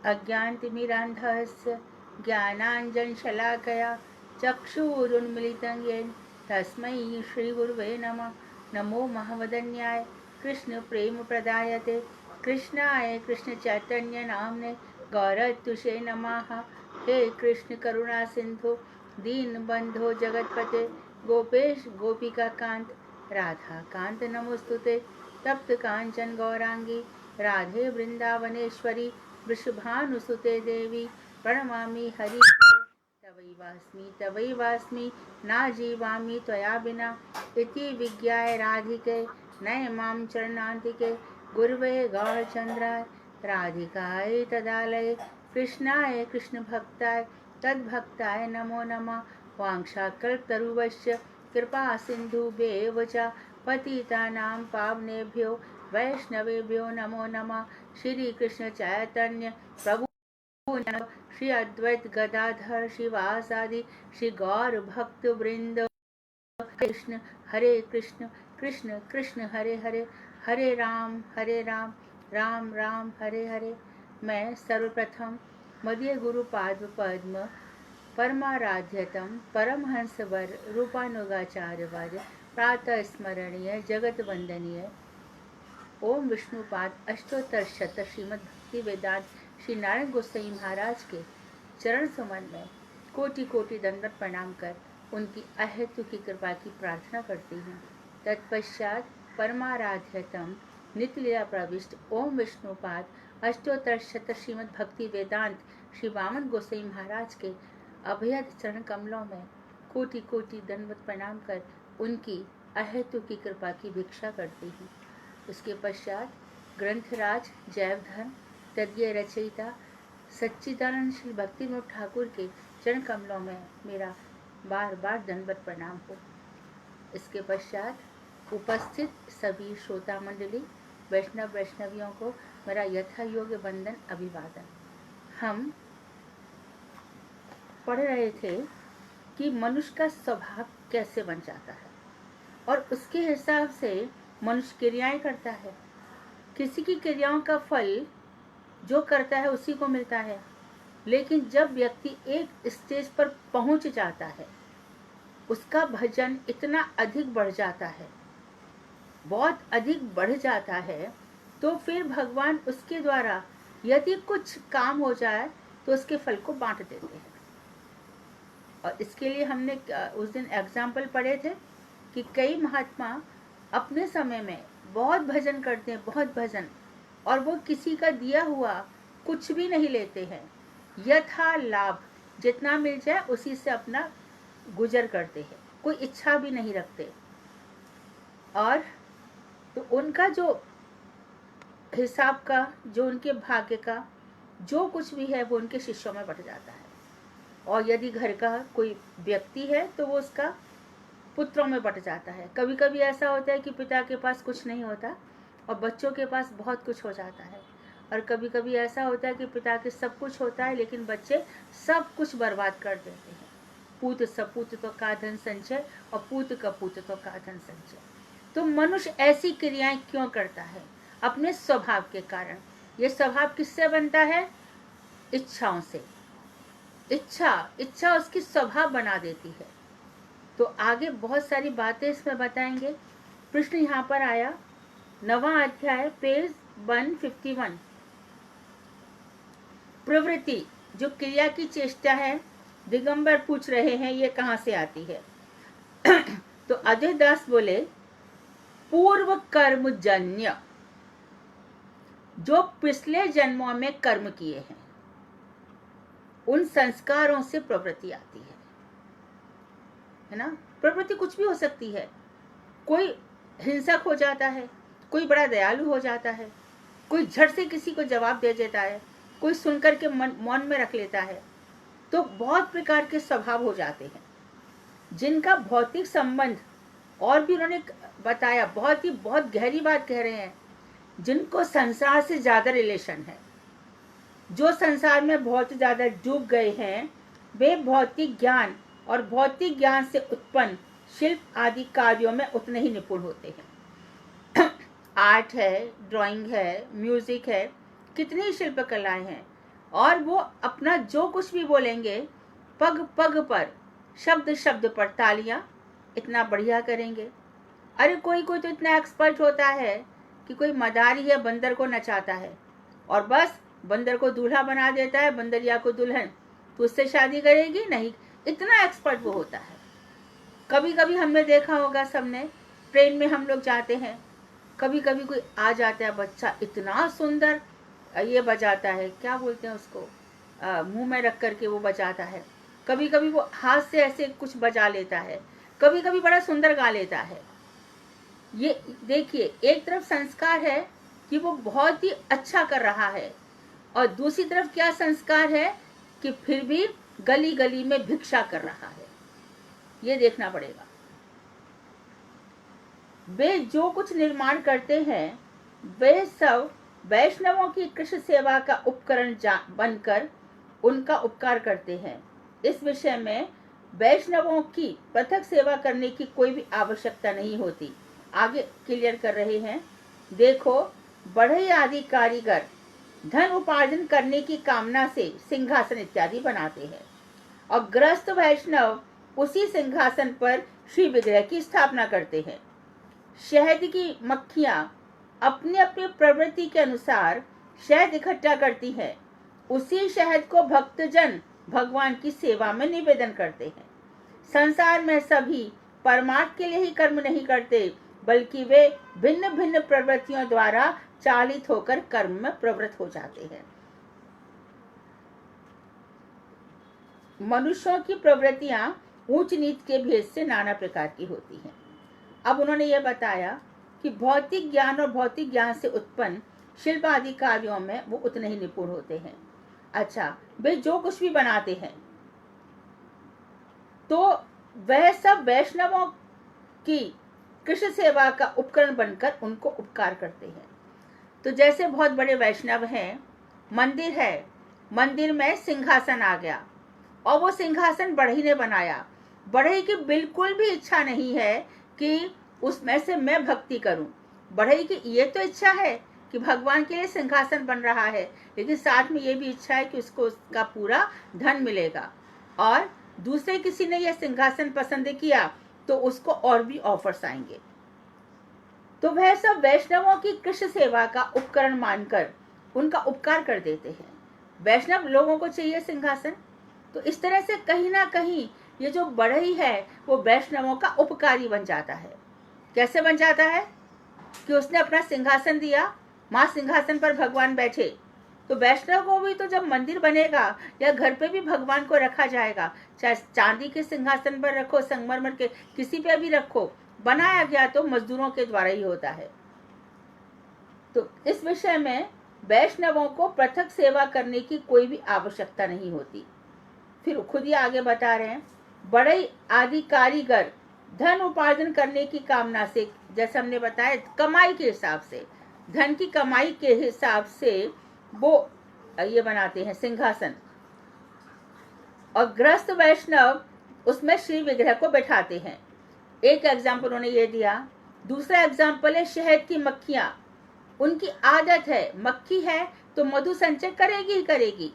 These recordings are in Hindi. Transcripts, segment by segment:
अज्ञानतिमिरान्धस्य ज्ञानाञ्जनशलाकया चक्षुरुन्मिलितं येन तस्मै श्रीगुरुवे नमः। नमो महावदन्याय कृष्णप्रेमप्रदायते कृष्णाय कृष्णचैतन्य नाम्ने गौरतुषे नमः। हे कृष्ण करुणा सिंधु दीनबंधो जगतपते गोपेश गोपिकाकांत राधा कांत नमोस्तुते। तप्त कांचन गौरांगी राधे वृंदावनेश्वरी वृषभानुसुते देवी प्रणमामि हरिसुते। तवैवास्मि ना जीवामि त्वया विना इति विज्ञाय राधिके नय मां चरणान्तिके। गुरवे गौरचन्द्राय राधिकाय तदालये कृष्णाय कृष्णभक्ताय तद्भक्ताय नमो नमः। वाञ्छाकल्पतरुश्च कृपा सिन्धुभ्येव च पतितानां पावनेभ्यो वैष्णवेभ्यो नमो नमः। श्री कृष्ण चैतन्य प्रभु श्री अद्वैत गदाधर शिवासादि श्री गौर भक्त वृंद। कृष्ण कृष्ण कृष्ण हरे हरे हरे राम राम राम हरे हरे। मैं सर्वप्रथम मदीय गुरु पाद पद्म परमाराध्यतम परमहंसवर रूपानुगाचार्यवर प्रातः स्मरणीय जगत वंदनीय ओम विष्णुपाद अष्टोत्तर शत श्रीमद् भक्ति वेदांत श्री नारायण गोसाई महाराज के चरण सुमन में कोटि कोटि दंडवत प्रणाम कर उनकी अहेतु की कृपा की प्रार्थना करती हूँ। तत्पश्चात परमाराध्यतम नित्य लीला प्रविष्ट ओम विष्णुपाद अष्टोत्तर शत श्रीमद् भक्ति वेदांत श्री वामन गोसाई महाराज के अभयद चरण कमलों में कोटि कोटि दंडवत प्रणाम कर उनकी अहेतु की कृपा की भिक्षा करती हूँ। उसके पश्चात ग्रंथराज जैवधर्म तदीय रचयिता सच्चिदानंद श्री भक्तिविनोद ठाकुर के चरण कमलों में मेरा बार बार दंडवत प्रणाम हो। इसके पश्चात उपस्थित सभी श्रोता मंडली वैष्णव वैष्णवियों को मेरा यथा योग्य वंदन अभिवादन। हम पढ़ रहे थे कि मनुष्य का स्वभाव कैसे बन जाता है और उसके हिसाब से मनुष्य क्रियाएं करता है। किसी की क्रियाओं का फल जो करता है उसी को मिलता है, लेकिन जब व्यक्ति एक स्टेज पर पहुंच जाता है उसका भजन इतना अधिक बढ़ जाता है, बहुत अधिक बढ़ जाता है, तो फिर भगवान उसके द्वारा यदि कुछ काम हो जाए तो उसके फल को बांट देते हैं। और इसके लिए हमने उस दिन एग्जाम्पल पढ़े थे कि कई महात्मा अपने समय में बहुत भजन करते हैं, बहुत भजन, और वो किसी का दिया हुआ कुछ भी नहीं लेते हैं, यथा लाभ जितना मिल जाए उसी से अपना गुजर करते हैं, कोई इच्छा भी नहीं रखते। और तो उनका जो हिसाब का, जो उनके भाग्य का जो कुछ भी है वो उनके शिष्यों में बट जाता है। और यदि घर का कोई व्यक्ति है तो वो उसका पुत्रों में बट जाता है। कभी कभी ऐसा होता है कि पिता के पास कुछ नहीं होता और बच्चों के पास बहुत कुछ हो जाता है, और कभी कभी ऐसा होता है कि पिता के सब कुछ होता है लेकिन बच्चे सब कुछ बर्बाद कर देते हैं। पूत सपूत तो का धन संचय और पूत कपूत तो का धन संचय। तो मनुष्य ऐसी क्रियाएं क्यों करता है? अपने स्वभाव के कारण। ये स्वभाव किससे बनता है? इच्छाओं से। इच्छा उसकी स्वभाव बना देती है। तो आगे बहुत सारी बातें इसमें बताएंगे। प्रश्न यहाँ पर आया 9वां अध्याय पेज 151। प्रवृत्ति जो क्रिया की चेष्टा है, दिगंबर पूछ रहे हैं ये कहाँ से आती है? तो अजय दास बोले पूर्व कर्म जन्य, जो पिछले जन्मों में कर्म किए हैं उन संस्कारों से प्रवृत्ति आती है ना। प्रवृत्ति कुछ भी हो सकती है। कोई हिंसक हो जाता है, कोई बड़ा दयालु हो जाता है, कोई झट से किसी को जवाब दे देता है, कोई सुनकर के मौन में रख लेता है। तो बहुत प्रकार के स्वभाव हो जाते हैं जिनका भौतिक संबंध, और भी उन्होंने बताया, बहुत गहरी बात कह रहे हैं, जिनको संसार से ज्यादा रिलेशन है, जो संसार में बहुत ज्यादा डूब गए हैं, वे भौतिक ज्ञान और भौतिक ज्ञान से उत्पन्न शिल्प आदि कार्यों में उतने ही निपुण होते हैं। आर्ट है, ड्राइंग है, म्यूजिक है, कितनी शिल्प कलाएं हैं, और वो अपना जो कुछ भी बोलेंगे पग पग पर, शब्द शब्द पर तालियां इतना बढ़िया करेंगे। अरे कोई कोई तो इतना एक्सपर्ट होता है कि कोई मदारी या बंदर को नचाता है और बस बंदर को दूल्हा बना देता है, बंदरिया को दुल्हन, तो उससे शादी करेगी नहीं, इतना एक्सपर्ट वो होता है। कभी कभी हमने देखा होगा सबने, ट्रेन में हम लोग जाते हैं, कभी कभी कोई आ जाता है बच्चा इतना सुंदर ये बजाता है, क्या बोलते हैं उसको, मुंह में रख करके वो बजाता है, कभी कभी वो हाथ से ऐसे कुछ बजा लेता है, कभी कभी बड़ा सुंदर गा लेता है। ये देखिए, एक तरफ संस्कार है कि वो बहुत ही अच्छा कर रहा है, और दूसरी तरफ क्या संस्कार है कि फिर भी गली गली में भिक्षा कर रहा है। ये देखना पड़ेगा। वे जो कुछ निर्माण करते हैं वे सब वैष्णवों की कृष्ण सेवा का उपकरण बनकर उनका उपकार करते हैं। इस विषय में वैष्णवों की पृथक सेवा करने की कोई भी आवश्यकता नहीं होती। आगे क्लियर कर रहे हैं, देखो बढ़ई आदि कारीगर धन उपार्जन करने की कामना से सिंहासन इत्यादि बनाते हैं और ग्रस्त वैष्णव उसी सिंहासन पर श्री विग्रह की स्थापना करते हैं। शहद की मक्खियां अपनी अपनी प्रवृत्ति के अनुसार शहद इकट्ठा करती हैं। उसी शहद को भक्तजन भगवान की सेवा में निवेदन करते हैं। संसार में सभी परमार्थ के लिए ही कर्म नहीं करते, बल्कि वे भिन्न भिन्न प्रवृत्तियों द्वारा चालित होकर कर्म में प्रवृत्त हो जाते हैं। मनुष्यों की प्रवृत्तियां ऊंच नीच के भेद से नाना प्रकार की होती हैं। अब उन्होंने ये बताया कि भौतिक ज्ञान और भौतिक ज्ञान से उत्पन्न शिल्प आदि कार्यों में वो उतने ही निपुण होते हैं। अच्छा, वे जो कुछ भी बनाते हैं तो वह सब वैष्णवों की कृष्ण सेवा का उपकरण बनकर उनको उपकार करते हैं। तो जैसे बहुत बड़े वैष्णव हैं, मंदिर है, मंदिर में सिंहासन आ गया और वो सिंहासन बढ़ई ने बनाया। बढ़ई की बिल्कुल भी इच्छा नहीं है कि उसमें से मैं भक्ति करूं। बढ़ई की ये तो इच्छा है कि भगवान के लिए सिंहासन बन रहा है, लेकिन साथ में ये भी इच्छा है कि उसको उसका पूरा धन मिलेगा, और दूसरे किसी ने यह सिंहासन पसंद किया तो उसको और भी ऑफर्स आएंगे। तो वह सब वैष्णवों की कृष्ण सेवा का उपकरण मानकर उनका उपकार कर देते हैं। वैष्णव लोगों को चाहिए सिंहासन, तो इस तरह से कहीं ना कहीं ये जो बढ़ई है वो वैष्णवों का उपकारी बन जाता है। कैसे बन जाता है कि उसने अपना सिंहासन दिया, माँ सिंहासन पर भगवान बैठे, तो वैष्णव को भी तो जब मंदिर बनेगा या घर पे भी भगवान को रखा जाएगा, चाहे चांदी के सिंहासन पर रखो, संगमरमर के किसी पे भी रखो, बनाया गया तो मजदूरों के द्वारा ही होता है। तो इस विषय में वैष्णवों को पृथक सेवा करने की कोई भी आवश्यकता नहीं होती। फिर खुद ही आगे बता रहे हैं, बड़े आदि कारीगर धन उपार्जन करने की कामना से, जैसे हमने बताया कमाई के हिसाब से, धन की कमाई के हिसाब से वो ये बनाते हैं सिंहासन, और ग्रस्त वैष्णव उसमें श्री विग्रह को बैठाते हैं। एक एग्जाम्पल उन्होंने ये दिया। दूसरा एग्जाम्पल है शहद की मक्खियां। उनकी आदत है, मक्खी है तो मधु संचय करेगी ही करेगी।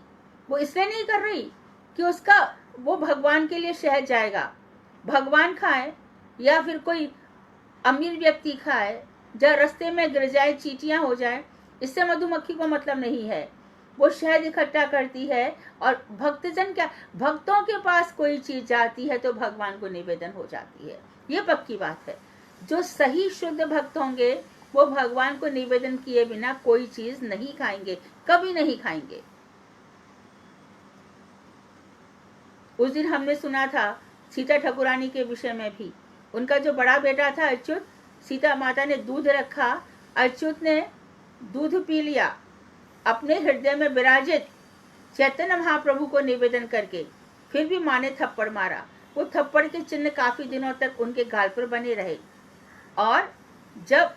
वो इसलिए नहीं कर रही कि उसका वो भगवान के लिए शहद जाएगा, भगवान खाए या फिर कोई अमीर व्यक्ति खाए, जब रास्ते में गिर जाए, चींटियां हो जाए, इससे मधुमक्खी को मतलब नहीं है। वो शहद इकट्ठा करती है, और भक्तजन क्या, भक्तों के पास कोई चीज जाती है तो भगवान को निवेदन हो जाती है। ये पक्की बात है। जो सही शुद्ध भक्त होंगे वो भगवान को निवेदन किए बिना कोई चीज नहीं खाएंगे, कभी नहीं खाएंगे। उस दिन हमने सुना था सीता ठाकुरानी के विषय में भी, उनका जो बड़ा बेटा था अच्युत, सीता माता ने दूध रखा, अच्युत ने दूध पी लिया, अपने हृदय में विराजित चैतन्य महाप्रभु को निवेदन करके, फिर भी माँ ने थप्पड़ मारा। वो थप्पड़ के चिन्ह काफी दिनों तक उनके गाल पर बने रहे, और जब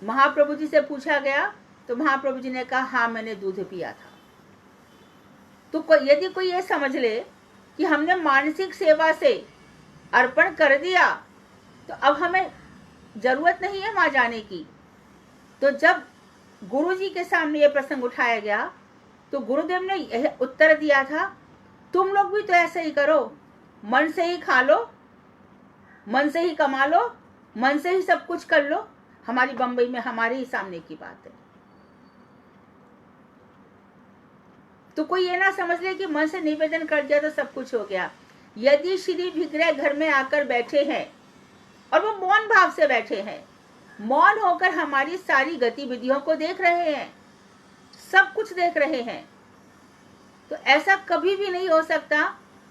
महाप्रभु जी से पूछा गया तो महाप्रभु जी ने कहा, हाँ मैंने दूध पिया था। तो यदि कोई ये समझ ले कि हमने मानसिक सेवा से अर्पण कर दिया तो अब हमें जरूरत नहीं है वहां जाने की, तो जब गुरु जी के सामने ये प्रसंग उठाया गया तो गुरुदेव ने यह उत्तर दिया था, तुम लोग भी तो ऐसे ही करो, मन से ही खा लो, मन से ही कमा लो, मन से ही सब कुछ कर लो। हमारी बंबई में हमारे ही सामने की बात है। तो कोई ये ना समझ ले कि मन से निवेदन कर दिया तो सब कुछ हो गया। यदि श्री विग्रह घर में आकर बैठे हैं और वो मौन भाव से बैठे हैं, मौन होकर हमारी सारी गतिविधियों को देख रहे हैं, सब कुछ देख रहे हैं, तो ऐसा कभी भी नहीं हो सकता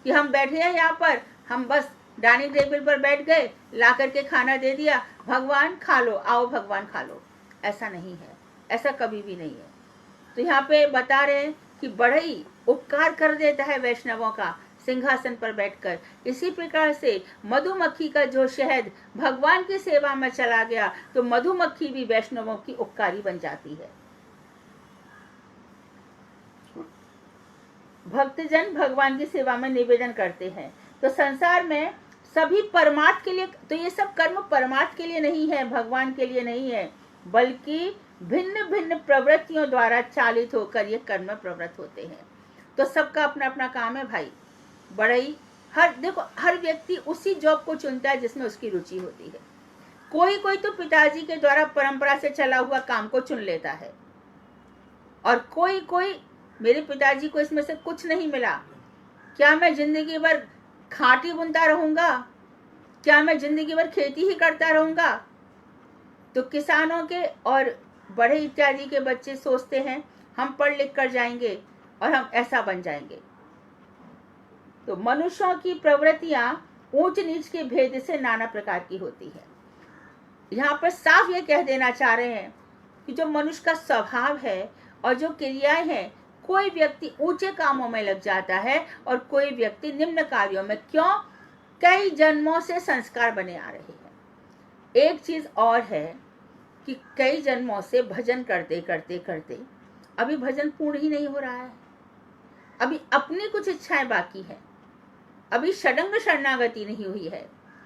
कि हम बैठे हैं यहाँ पर, हम बस डाइनिंग टेबल पर बैठ गए, ला करके खाना दे दिया, भगवान खा लो, आओ भगवान खा लो। ऐसा नहीं है, ऐसा कभी भी नहीं है। तो यहाँ पे बता रहे हैं कि बड़ा ही उपकार कर देता है वैष्णवों का सिंहासन पर बैठकर। इसी प्रकार से मधुमक्खी का जो शहद भगवान की सेवा में चला गया, तो मधुमक्खी भी वैष्णवों की उपकारी बन जाती है। भक्तजन भगवान की सेवा में निवेदन करते हैं। तो संसार में सभी परमार्थ के लिए, तो ये सब कर्म परमार्थ के लिए नहीं है, भगवान के लिए नहीं है, बल्कि भिन्न भिन्न प्रवृत्तियों द्वारा चालित होकर ये कर्म प्रवृत्त होते हैं। तो सबका अपना अपना काम है भाई। बड़ा ही देखो हर व्यक्ति उसी जॉब को चुनता है जिसमें उसकी रुचि होती है। कोई कोई तो पिताजी के द्वारा परंपरा से चला हुआ काम को चुन लेता है, और कोई कोई मेरे पिताजी को इसमें से कुछ नहीं मिला, क्या मैं जिंदगी भर खाटी बुनता रहूंगा, क्या मैं जिंदगी भर खेती ही करता रहूंगा। तो किसानों के और बड़े इत्यादि के बच्चे सोचते हैं हम पढ़ लिख कर जाएंगे और हम ऐसा बन जाएंगे। तो मनुष्यों की प्रवृत्तियां ऊंच नीच के भेद से नाना प्रकार की होती है। यहाँ पर साफ ये कह देना चाह रहे हैं कि जो मनुष्य का स्वभाव है और जो क्रियाएं हैं, कोई व्यक्ति ऊंचे कामों में लग जाता है और कोई व्यक्ति निम्न कार्यों में। क्यों? कई जन्मों से संस्कार बने आ रहे हैं। एक चीज और है कि कई जन्मों से भजन करते करते करते अभी भजन पूर्ण ही नहीं हो रहा है, अभी अपनी कुछ इच्छाएं बाकी है, अभी षडंग शरणागति नहीं हुई है।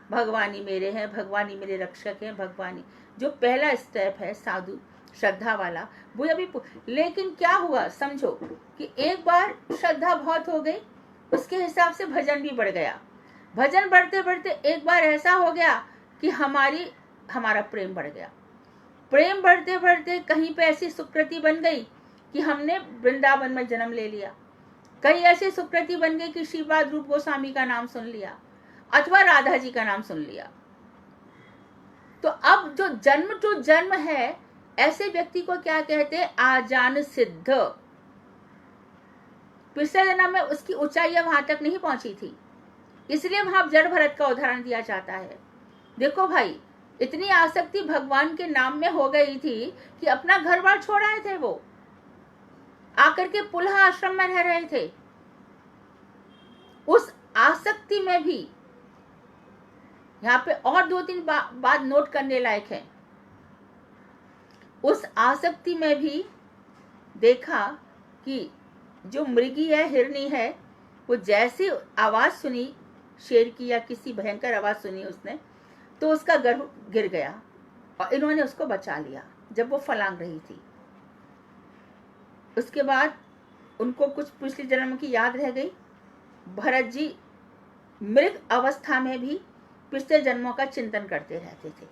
भगवानी मेरे हैं, भगवानी मेरे रक्षक हैं, भगवानी जो पहला स्टेप है साधु श्रद्धा वाला, वो अभी। लेकिन क्या हुआ समझो कि एक बार श्रद्धा बहुत हो गई, उसके हिसाब से भजन भी बढ़ गया। भजन बढ़ते बढ़ते एक बार ऐसा हो गया कि हमारा प्रेम बढ़ गया। प्रेम बढ़ते बढ़ते कहीं पे ऐसी सुकृति बन गई कि हमने वृंदावन में जन्म ले लिया। कई ऐसी सुकृति बन गई कि श्रीपाद रूप गोस्वामी का नाम सुन लिया अथवा राधा जी का नाम सुन लिया। तो अब जो जन्म टू जन्म है, ऐसे व्यक्ति को क्या कहते हैं? आजान सिद्ध। पिछले जन्म में उसकी ऊंचाई वहां तक नहीं पहुंची थी, इसलिए वहां जड़ भरत का उदाहरण दिया जाता है। देखो भाई, इतनी आसक्ति भगवान के नाम में हो गई थी कि अपना घर बार छोड़ आए थे, वो आकर के पुलह आश्रम में रह रहे थे। उस आसक्ति में भी यहाँ पे और 2-3 बात नोट करने लायक है। उस आसक्ति में भी देखा कि जो मृगी है, हिरनी है, वो जैसी आवाज सुनी शेर की या किसी भयंकर आवाज सुनी उसने, तो उसका गर्भ गिर गया और इन्होंने उसको बचा लिया जब वो फलांग रही थी। उसके बाद उनको कुछ पिछले जन्म की याद रह गई। भरत जी मृग अवस्था में भी पिछले जन्मों का चिंतन करते रहते थे,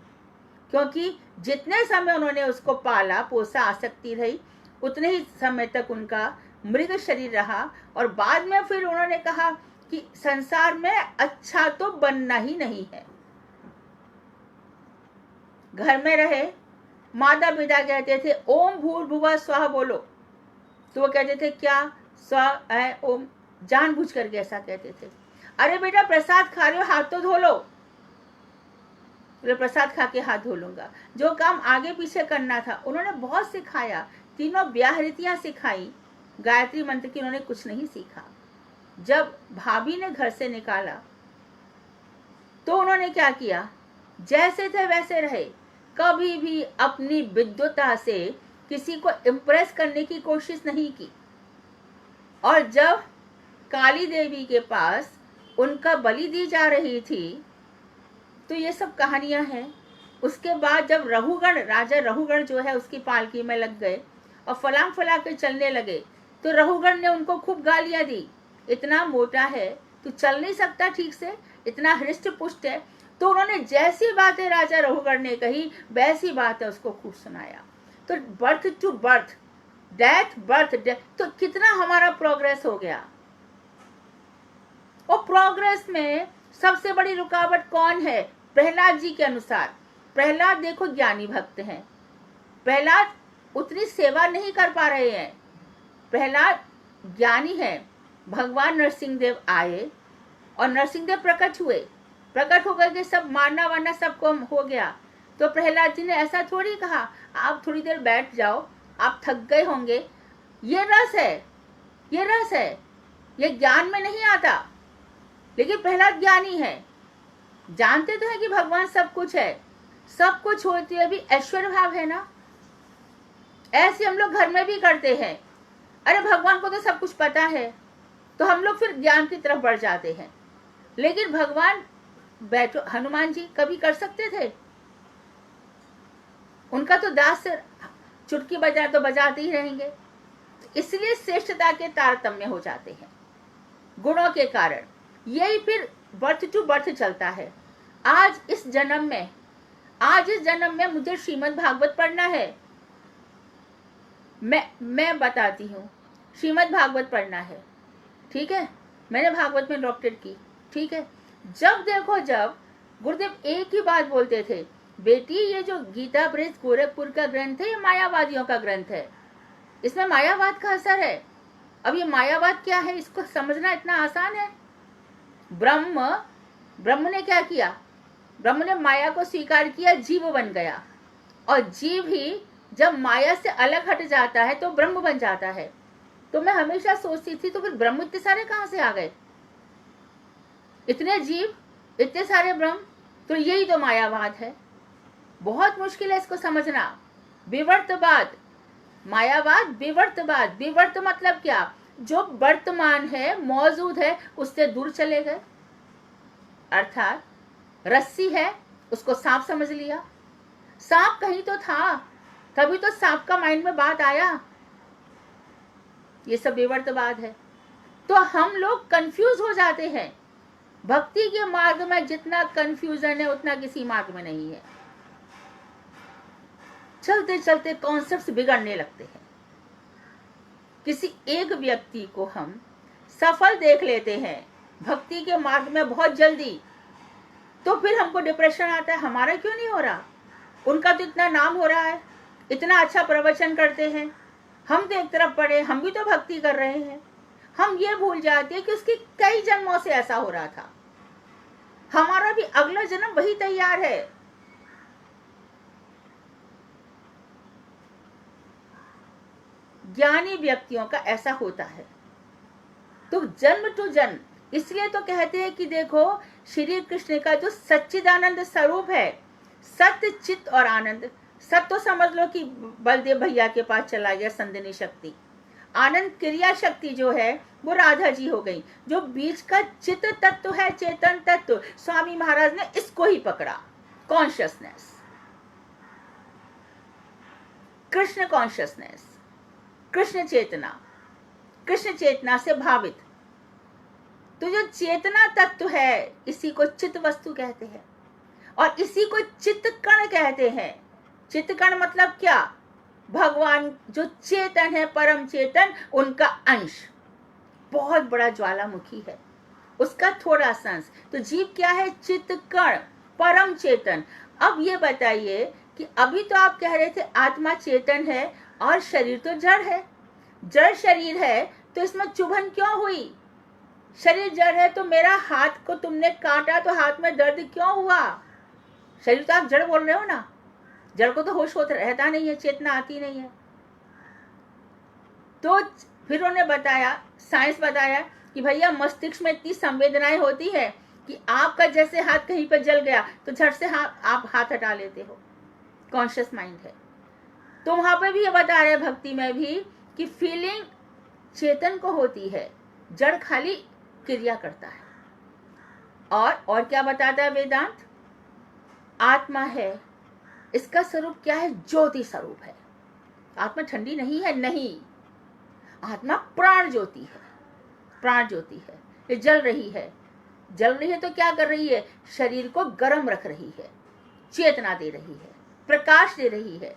क्योंकि जितने समय उन्होंने उसको पाला पोसा, आसक्ति रही, उतने ही समय तक उनका मृग शरीर रहा। और बाद में फिर उन्होंने कहा कि संसार में अच्छा तो बनना ही नहीं है। घर में रहे, माता पिता कहते थे ओम भूर्भुवः स्वः बोलो, तो वो कहते थे क्या? स्व है ओम, जानबूझ करके ऐसा कहते थे। अरे बेटा प्रसाद खा रहे हो, हाथ तो धो लो। प्रसाद खा के हाथ धो लूंगा। जो काम आगे पीछे करना था उन्होंने बहुत सिखाया, तीनों व्याहृतियां सिखाई, गायत्री मंत्र की उन्होंने कुछ नहीं सीखा। जब भाभी ने घर से निकाला तो उन्होंने क्या किया? जैसे थे वैसे रहे, कभी भी अपनी विद्वता से किसी को इम्प्रेस करने की कोशिश नहीं की। और जब काली देवी के पास उनका बलि दी जा रही थी, तो ये सब कहानियां हैं। उसके बाद जब रघुगण, राजा रघुगण जो है उसकी पालकी में लग गए और फलांग फला के चलने लगे, तो रघुगण ने उनको खूब गालियां दी, इतना मोटा है, तू चल नहीं सकता ठीक से, इतना हृष्ट पुष्ट है। तो उन्होंने जैसी बातें राजा रघुगण ने कही वैसी बातें उसको खूब सुनाया। तो birth to birth, death birth death, तो कितना हमारा प्रोग्रेस हो गया। और प्रोग्रेस में सबसे बड़ी रुकावट कौन है? प्रहलाद जी के अनुसार, प्रहलाद देखो ज्ञानी भक्त हैं, प्रहलाद उतनी सेवा नहीं कर पा रहे हैं, प्रहलाद ज्ञानी है। भगवान नरसिंहदेव आए और नरसिंहदेव प्रकट हुए, प्रकट होकर के सब मारना वारना सबको हो गया। तो प्रहलाद जी ने ऐसा थोड़ी कहा आप थोड़ी देर बैठ जाओ, आप थक गए होंगे। ये रस है, ये रस है, ये ज्ञान में नहीं आता। लेकिन प्रहलाद ज्ञानी है, जानते तो है कि भगवान सब कुछ है, सब कुछ होते हुए भी ऐश्वर्य भाव है ना। ऐसे हम लोग घर में भी करते हैं, अरे भगवान को तो सब कुछ पता है, तो हम लोग फिर ज्ञान की तरफ बढ़ जाते हैं। लेकिन भगवान बैठो, हनुमान जी कभी कर सकते थे? उनका तो दास से चुटकी बजा तो बजाते ही रहेंगे। इसलिए श्रेष्ठता के तारतम्य हो जाते हैं गुणों के कारण। यही फिर बर्थ टू बर्थ चलता है। आज इस जन्म में मुझे श्रीमद् भागवत पढ़ना है, मैं बताती हूँ, श्रीमद् भागवत पढ़ना है, ठीक है, मैंने भागवत में डॉक्टरेट की, ठीक है। जब देखो, जब गुरुदेव एक ही बात बोलते थे, बेटी ये जो गीता प्रेस गोरखपुर का ग्रंथ है, ये मायावादियों का ग्रंथ है, इसमें मायावाद का असर है। अब ये मायावाद क्या है, इसको समझना इतना आसान है। ब्रह्म ने क्या किया? ब्रह्म ने माया को स्वीकार किया, जीव बन गया, और जीव ही जब माया से अलग हट जाता है तो ब्रह्म बन जाता है। तो मैं हमेशा सोचती थी, तो फिर ब्रह्म इतने सारे कहां से आ गए? इतने जीव, इतने सारे ब्रह्म, तो यही तो मायावाद है। बहुत मुश्किल है इसको समझना। विवर्तवाद, मायावाद, विवर्तवाद। विवर्त मतलब क्या? जो वर्तमान है, मौजूद है, उससे दूर चले गए। अर्थात रस्सी है, उसको सांप समझ लिया, सांप कहीं तो था, तभी तो सांप का माइंड में बात आया। ये सब विवर्तवाद है। तो हम लोग कंफ्यूज हो जाते हैं। भक्ति के मार्ग में जितना कंफ्यूजन है उतना किसी मार्ग में नहीं है। चलते चलते कॉन्सेप्ट्स बिगड़ने लगते हैं। किसी एक व्यक्ति को हम सफल देख लेते हैं भक्ति के मार्ग में बहुत जल्दी, तो फिर हमको डिप्रेशन आता है, हमारा क्यों नहीं हो रहा? उनका तो इतना नाम हो रहा है, इतना अच्छा प्रवचन करते हैं, हम तो एक तरफ पड़े, हम भी तो भक्ति कर रहे हैं। हम ये भूल जाते हैं कि उसके कई जन्मों से ऐसा हो रहा था, हमारा भी अगला जन्म वही तैयार है। ज्ञानी व्यक्तियों का ऐसा होता है। तो जन्म टू जन्म, इसलिए तो कहते हैं कि देखो श्री कृष्ण का जो सच्चिदानंद स्वरूप है, सत्य चित्त और आनंद। सत्य तो समझ लो कि बलदेव भैया के पास चला गया संदिनी शक्ति, आनंद क्रिया शक्ति जो है वो राधा जी हो गई। जो बीच का चित्त तत्व है, चेतन तत्व, स्वामी महाराज ने इसको ही पकड़ा, कॉन्शियसनेस, कृष्ण कॉन्शियसनेस, कृष्ण चेतना, कृष्ण चेतना से भावित। तो जो चेतना तत्व है इसी को चित्त वस्तु कहते हैं, और इसी को चित्त कण कहते हैं। चित्त कण मतलब क्या? भगवान जो चेतन है, परम चेतन, उनका अंश, बहुत बड़ा ज्वालामुखी है, उसका थोड़ा सा अंश। तो जीव क्या है? चित्त कण, परम चेतन। अब ये बताइए कि अभी तो आप कह रहे थे आत्मा चेतन है और शरीर तो जड़ है, जड़ शरीर है, तो इसमें चुभन क्यों हुई? शरीर जड़ है तो मेरा हाथ को तुमने काटा तो हाथ में दर्द क्यों हुआ? शरीर तो आप जड़ बोल रहे हो ना, जड़ को तो होश होता रहता नहीं है, चेतना आती नहीं है। तो फिर उन्होंने बताया, साइंस बताया कि भैया मस्तिष्क में इतनी संवेदनाएं होती है कि आपका जैसे हाथ कहीं पर जल गया तो झट से आप हाथ हटा लेते हो, कॉन्शियस माइंड है। तो वहां पे भी ये बता रहे भक्ति में भी कि फीलिंग चेतन को होती है, जड़ खाली क्रिया करता है। और क्या बताता है वेदांत? आत्मा है, इसका स्वरूप क्या है? ज्योति स्वरूप है। आत्मा ठंडी नहीं है, नहीं, आत्मा प्राण ज्योति है, प्राण ज्योति है। ये जल रही है, जल रही है तो क्या कर रही है? शरीर को गर्म रख रही है, चेतना दे रही है, प्रकाश दे रही है।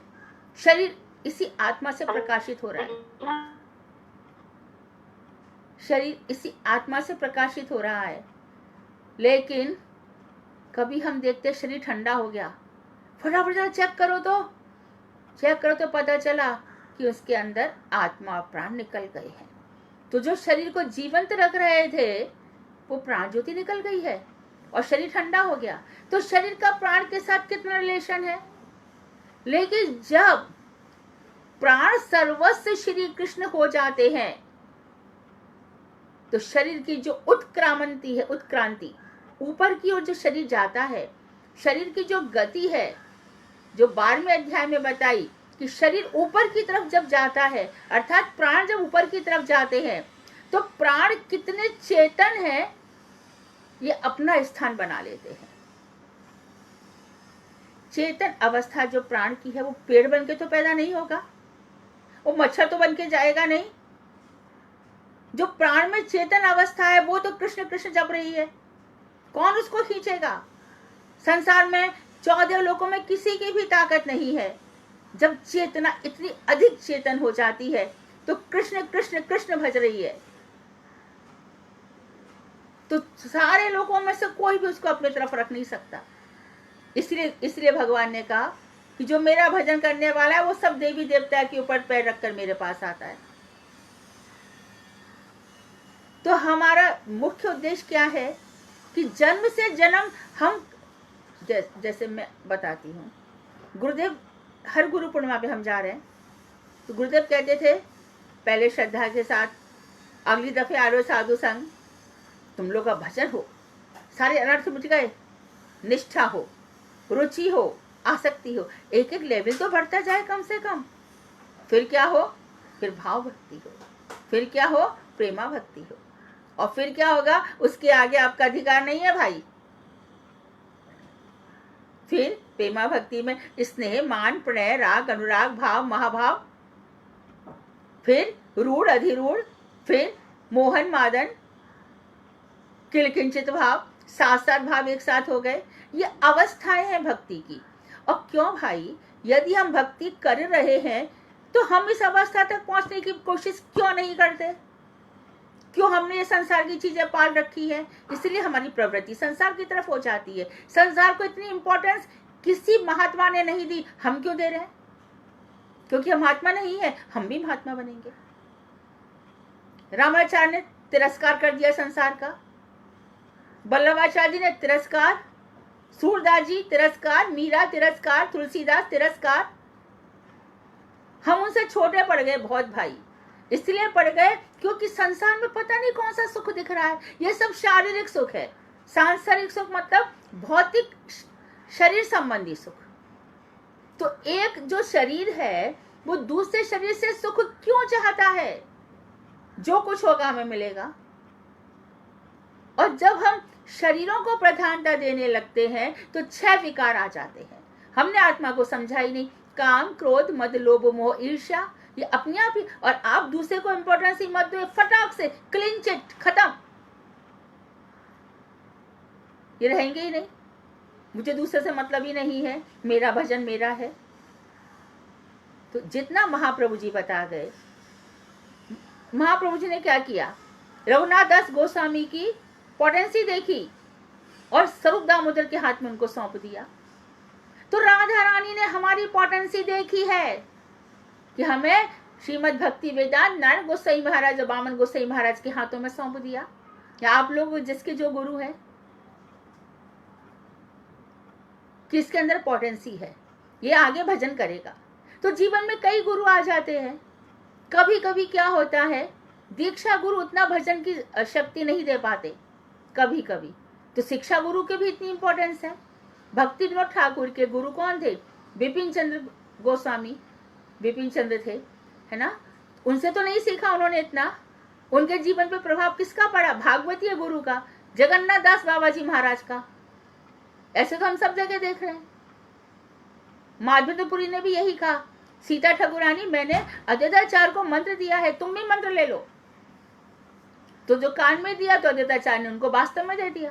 शरीर इसी आत्मा से प्रकाशित हो रहा है, शरीर इसी आत्मा से प्रकाशित हो रहा है। लेकिन कभी हम देखते शरीर ठंडा हो गया, फटाफट जरा चेक करो तो पता चला कि उसके अंदर आत्मा और प्राण निकल गए हैं। तो जो शरीर को जीवंत रख रहे थे वो प्राण ज्योति निकल गई है और शरीर ठंडा हो गया। तो शरीर का प्राण के साथ कितना रिलेशन है? लेकिन जब प्राण सर्वस्व श्री कृष्ण हो जाते हैं तो शरीर की जो उत्क्रांति है, उत्क्रांति ऊपर की ओर जो शरीर जाता है, शरीर की जो गति है, जो 12वें अध्याय में बताई कि शरीर ऊपर की तरफ जब जाता है, अर्थात प्राण जब ऊपर की तरफ जाते हैं तो प्राण कितने चेतन है ये अपना स्थान बना लेते हैं। चेतन अवस्था जो प्राण की है वो पेड़ बन के तो पैदा नहीं होगा, वो मच्छर तो बन के जाएगा नहीं। जो प्राण में चेतन अवस्था है वो तो कृष्ण कृष्ण जप रही है, कौन उसको खींचेगा? संसार में 14 लोकों में किसी की भी ताकत नहीं है। जब चेतना इतनी अधिक चेतन हो जाती है तो कृष्ण कृष्ण कृष्ण भज रही है, तो सारे लोगों में से कोई भी उसको अपनी तरफ रख नहीं सकता। इसलिए भगवान ने कहा कि जो मेरा भजन करने वाला है वो सब देवी देवता के ऊपर पैर रखकर मेरे पास आता है। तो हमारा मुख्य उद्देश्य क्या है कि जन्म से जन्म हम, जैसे मैं बताती हूँ, गुरुदेव हर गुरु पूर्णिमा पे हम जा रहे हैं तो गुरुदेव कहते थे पहले श्रद्धा के साथ, अगली दफे आ रहे साधु संग, तुम लोग का भजन हो, सारे अनर्थ मिट गए, निष्ठा हो, रुचि हो, आसक्ति हो, एक एक लेवल तो बढ़ता जाए कम से कम। फिर क्या हो? फिर भाव भक्ति हो, फिर क्या हो? प्रेमा भक्ति हो, और फिर क्या होगा? उसके आगे आपका अधिकार नहीं है भाई। फिर प्रेमा भक्ति में स्नेह, मान, प्रणय, राग, अनुराग, भाव, महाभाव, फिर रूढ़, अधिरूढ़, फिर मोहन, मादन, किलकिंचित भाव, सात सात भाव एक साथ हो गए। ये अवस्थाएं हैं भक्ति की। और क्यों भाई, यदि हम भक्ति कर रहे हैं तो हम इस अवस्था तक पहुंचने की कोशिश क्यों नहीं करते? क्यों हमने ये संसार की चीजें पाल रखी है? इसलिए हमारी प्रवृत्ति संसार की तरफ हो जाती है। संसार को इतनी इंपॉर्टेंस किसी महात्मा ने नहीं दी, हम क्यों दे रहे हैं? क्योंकि हम महात्मा नहीं है, हम भी महात्मा बनेंगे। रामाचार्य ने तिरस्कार कर दिया संसार का, वल्लभाचार्य जी ने तिरस्कार, सूरदास जी तिरस्कार, मीरा तिरस्कार, तुलसीदास तिरस्कार। हम उनसे छोटे पड़ गए बहुत भाई, इसलिए पड़ गए क्योंकि संसार में पता नहीं कौन सा सुख दिख रहा है। ये सब शारीरिक सुख है। सांसारिक सुख मतलब भौतिक शरीर संबंधी सुख। तो एक जो शरीर है वो दूसरे शरीर से सुख क्यों चाहता है? जो कुछ होगा हमें मिलेगा। और जब हम शरीरों को प्रधानता देने लगते हैं तो 6 विकार आ जाते हैं। हमने आत्मा को समझा ही नहीं। काम, क्रोध, मद, लोभ, मोह, ईर्ष्या, ये अपने आप ही। और आप दूसरे को इंपॉर्टेंस ही मत दो, फटाक से क्लीन चिट खत्म, ये रहेंगे ही नहीं। मुझे दूसरे से मतलब ही नहीं है, मेरा भजन मेरा है। तो जितना महाप्रभु जी बता गए, महाप्रभु जी ने क्या किया? रघुनाथ दास गोस्वामी की पोटेंसी देखी और स्वरूप दामोदर के हाथ में उनको सौंप दिया। तो राधा रानी ने हमारी पोटेंसी देखी है कि हमें श्रीमद् भक्ति वेदांत नारायण गोसाई महाराज और बामन गोसाई महाराज के हाथों में सौंप दिया। या आप लोग जिसके जो गुरु है, किसके अंदर पोटेंसी है, ये आगे भजन करेगा। तो जीवन में कई गुरु आ जाते हैं। कभी कभी क्या होता है, दीक्षा गुरु उतना भजन की शक्ति नहीं दे पाते कभी कभी, तो शिक्षा गुरु के भी इतनी इंपॉर्टेंस है। भक्ति विनोद ठाकुर के गुरु कौन थे? विपिन चंद्र गोस्वामी, विपिन चंद्र थे, है ना। उनसे तो नहीं सीखा उन्होंने इतना। उनके जीवन पे प्रभाव किसका पड़ा? भागवतीय गुरु का, जगन्नाथ दास बाबा जी महाराज का। ऐसे तो हम सब जगह देख रहे हैं। माधवेंद्रपुरी ने भी यही कहा सीता ठाकुरानी, मैंने अद्वैताचार्य को मंत्र दिया है, तुम भी मंत्र ले लो। तो जो कान में दिया तो अद्वैताचार्य ने उनको वास्तव में दे दिया।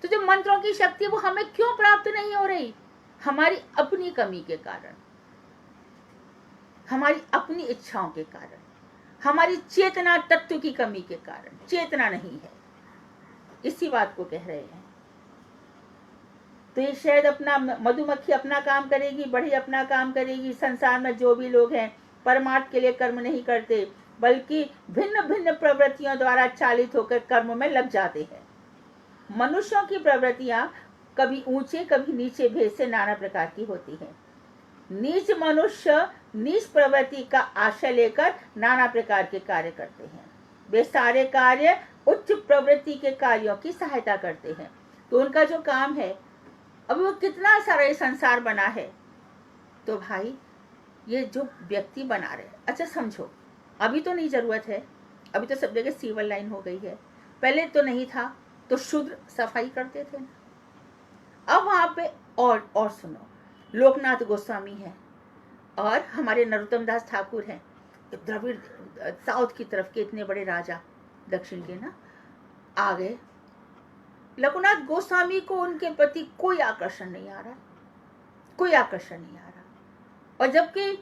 तो जो मंत्रों की शक्ति वो हमें क्यों प्राप्त नहीं हो रही? हमारी अपनी कमी के कारण, हमारी अपनी इच्छाओं के कारण, हमारी चेतना तत्व की कमी के कारण। चेतना नहीं है, इसी बात को कह रहे हैं। तो ये शायद अपना मधुमक्खी अपना काम करेगी, बढ़ी अपना काम करेगी। संसार में जो भी लोग हैं परमार्थ के लिए कर्म नहीं करते, बल्कि भिन्न भिन्न प्रवृत्तियों द्वारा चालित होकर कर्म में लग जाते हैं। मनुष्यों की प्रवृत्तियां कभी ऊंचे कभी नीचे भेद से नाना प्रकार की होती हैं। नीच मनुष्य नीच प्रवृत्ति का आश्रय लेकर नाना प्रकार के कार्य करते हैं। वे सारे कार्य उच्च प्रवृत्ति के कार्यों की सहायता करते हैं। तो उनका जो काम है, अब वो कितना सारा ये संसार बना है। तो भाई ये जो व्यक्ति बना रहे, अच्छा समझो, अभी तो नहीं जरूरत है, अभी तो सब जगह सिविल लाइन हो गई है। पहले तो नहीं था, तो शूद्र सफाई करते थे ना। अब वहां पे और सुनो, लोकनाथ गोस्वामी है और हमारे नरोत्तम दास ठाकुर हैं, द्रविड़ साउथ की तरफ के इतने बड़े राजा, दक्षिण के ना, आ गए। लोकनाथ गोस्वामी को उनके प्रति कोई आकर्षण नहीं आ रहा, कोई आकर्षण नहीं आ रहा। और जबकि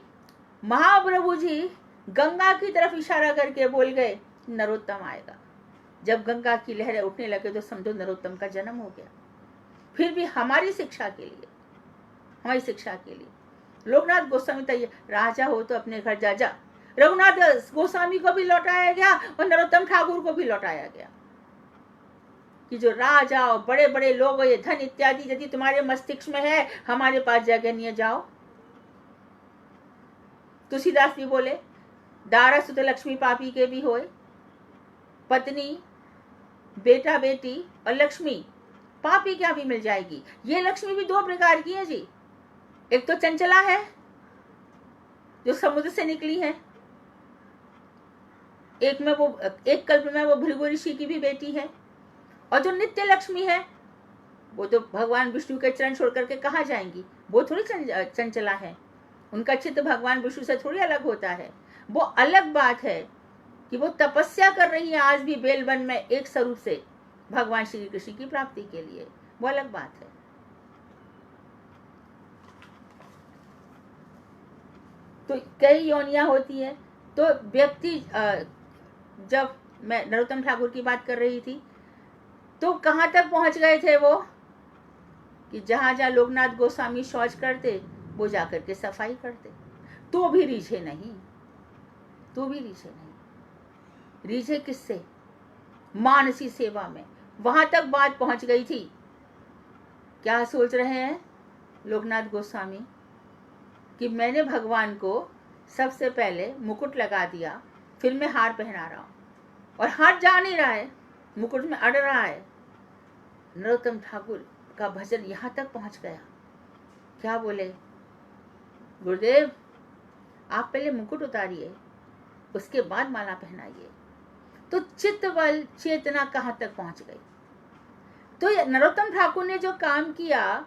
महाप्रभु जी गंगा की तरफ इशारा करके बोल गए नरोत्तम आएगा। जब गंगा की लहरें उठने लगे तो समझो नरोत्तम का जन्म हो गया। फिर भी हमारी शिक्षा के लिए, हमारी शिक्षा के लिए लोकनाथ गोस्वामी तैयार, राजा हो तो अपने घर जा जा। रघुनाथ गोस्वामी को भी लौटाया गया और नरोत्तम ठाकुर को भी लौटाया गया कि जो राजा और बड़े बड़े लोग, ये धन इत्यादि यदि तुम्हारे मस्तिष्क में है, हमारे पास जगह नहीं है, जाओ। तुलसीदास भी बोले, दारा सुत लक्ष्मी पापी के भी होए, पत्नी बेटा बेटी और लक्ष्मी पापी क्या भी मिल जाएगी। ये लक्ष्मी भी दो प्रकार की है जी। एक तो चंचला है जो समुद्र से निकली है, एक कल्प में वो भृगु ऋषि की भी बेटी है। और जो नित्य लक्ष्मी है वो तो भगवान विष्णु के चरण छोड़ करके कहाँ जाएंगी, वो थोड़ी चंचला है। उनका चित्त भगवान विष्णु से थोड़ी अलग होता है। वो अलग बात है कि वो तपस्या कर रही है आज भी बेलवन में एक स्वरूप से भगवान श्री कृष्ण की प्राप्ति के लिए, वो अलग बात है। तो कई योनियां होती है। तो व्यक्ति, जब मैं नरोत्तम ठाकुर की बात कर रही थी, तो कहां तक पहुंच गए थे वो कि जहां जहां लोकनाथ गोस्वामी शौच करते वो जाकर के सफाई करते, तो भी रीझे नहीं, तो भी रीझे नहीं। रीझे किससे? मानसी सेवा में। वहां तक बात पहुंच गई थी। क्या सोच रहे हैं लोकनाथ गोस्वामी कि मैंने भगवान को सबसे पहले मुकुट लगा दिया, फिर मैं हार पहना रहा हूं और हार जा नहीं रहा है, मुकुट में अड़ रहा है। नरोत्तम ठाकुर का भजन यहां तक पहुंच गया। क्या बोले? गुरुदेव आप पहले मुकुट उतारिए, उसके बाद माला पहनाइए। तो चित्त बल चेतना कहां तक पहुंच गई। तो नरोत्तम ठाकुर ने जो काम किया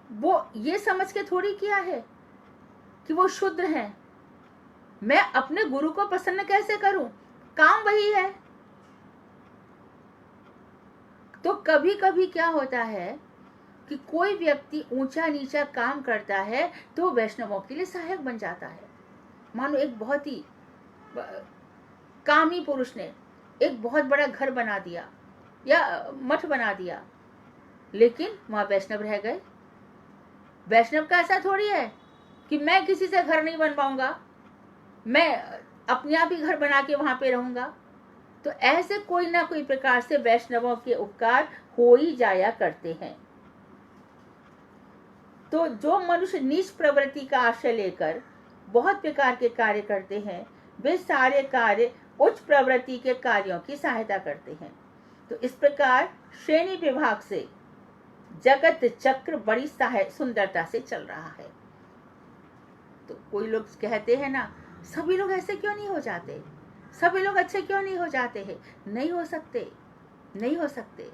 वो ये समझ के थोड़ी किया है कि वो शुद्र हैं। मैं अपने गुरु को प्रसन्न कैसे करूं, काम वही है। तो कभी कभी क्या होता है कि कोई व्यक्ति ऊंचा नीचा काम करता है तो वैष्णवों के लिए सहायक बन जाता है। मानो एक बहुत ही कामी पुरुष ने एक बहुत बड़ा घर बना दिया या मठ बना दिया, लेकिन वहां वैष्णव रह गए। वैष्णव का ऐसा थोड़ी है कि मैं किसी से घर नहीं बनवाऊंगा, मैं अपने आप ही घर बना के वहां पे रहूंगा। तो ऐसे कोई ना कोई प्रकार से वैष्णवों के उपकार हो ही जाया करते हैं। तो जो मनुष्य नीच प्रवृत्ति का आश्रय लेकर बहुत प्रकार के कार्य करते हैं, वे सारे कार्य उच्च प्रवृत्ति के कार्यों की सहायता करते हैं। तो इस प्रकार श्रेणी विभाग से जगत चक्र बड़ी सुंदरता से चल रहा है। तो कोई लोग कहते हैं ना, सभी लोग ऐसे क्यों नहीं हो जाते, सभी लोग अच्छे क्यों नहीं हो जाते हैं? नहीं हो सकते, नहीं हो सकते।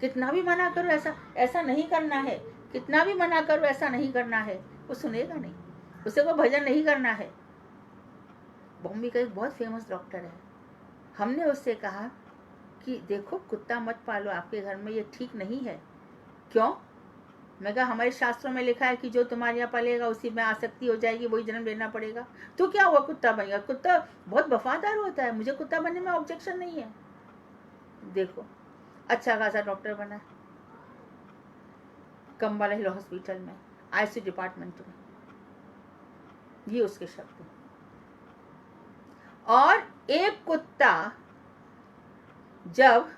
कितना भी मना करो ऐसा नहीं करना है, कितना भी मना करो ऐसा नहीं करना है, वो सुनेगा नहीं, उसे को भजन नहीं करना है। बॉम्बे का एक बहुत फेमस डॉक्टर है, हमने उससे कहा कि देखो कुत्ता मत पालो आपके घर में, ये ठीक नहीं है। क्यों? मैं कहा हमारे शास्त्रों में लिखा है कि जो तुम्हारे यहाँ पलेगा उसी में आसक्ति हो जाएगी, वही जन्म लेना पड़ेगा। तो क्या हुआ, कुत्ता बन गया। कुत्ता बहुत वफादार होता है, मुझे कुत्ता बनने में ऑब्जेक्शन नहीं है। देखो अच्छा खासा डॉक्टर बना, कंबाला हिल हॉस्पिटल में आईसीयू डिपार्टमेंट में, ये उसके शब्द। और एक कुत्ता, जब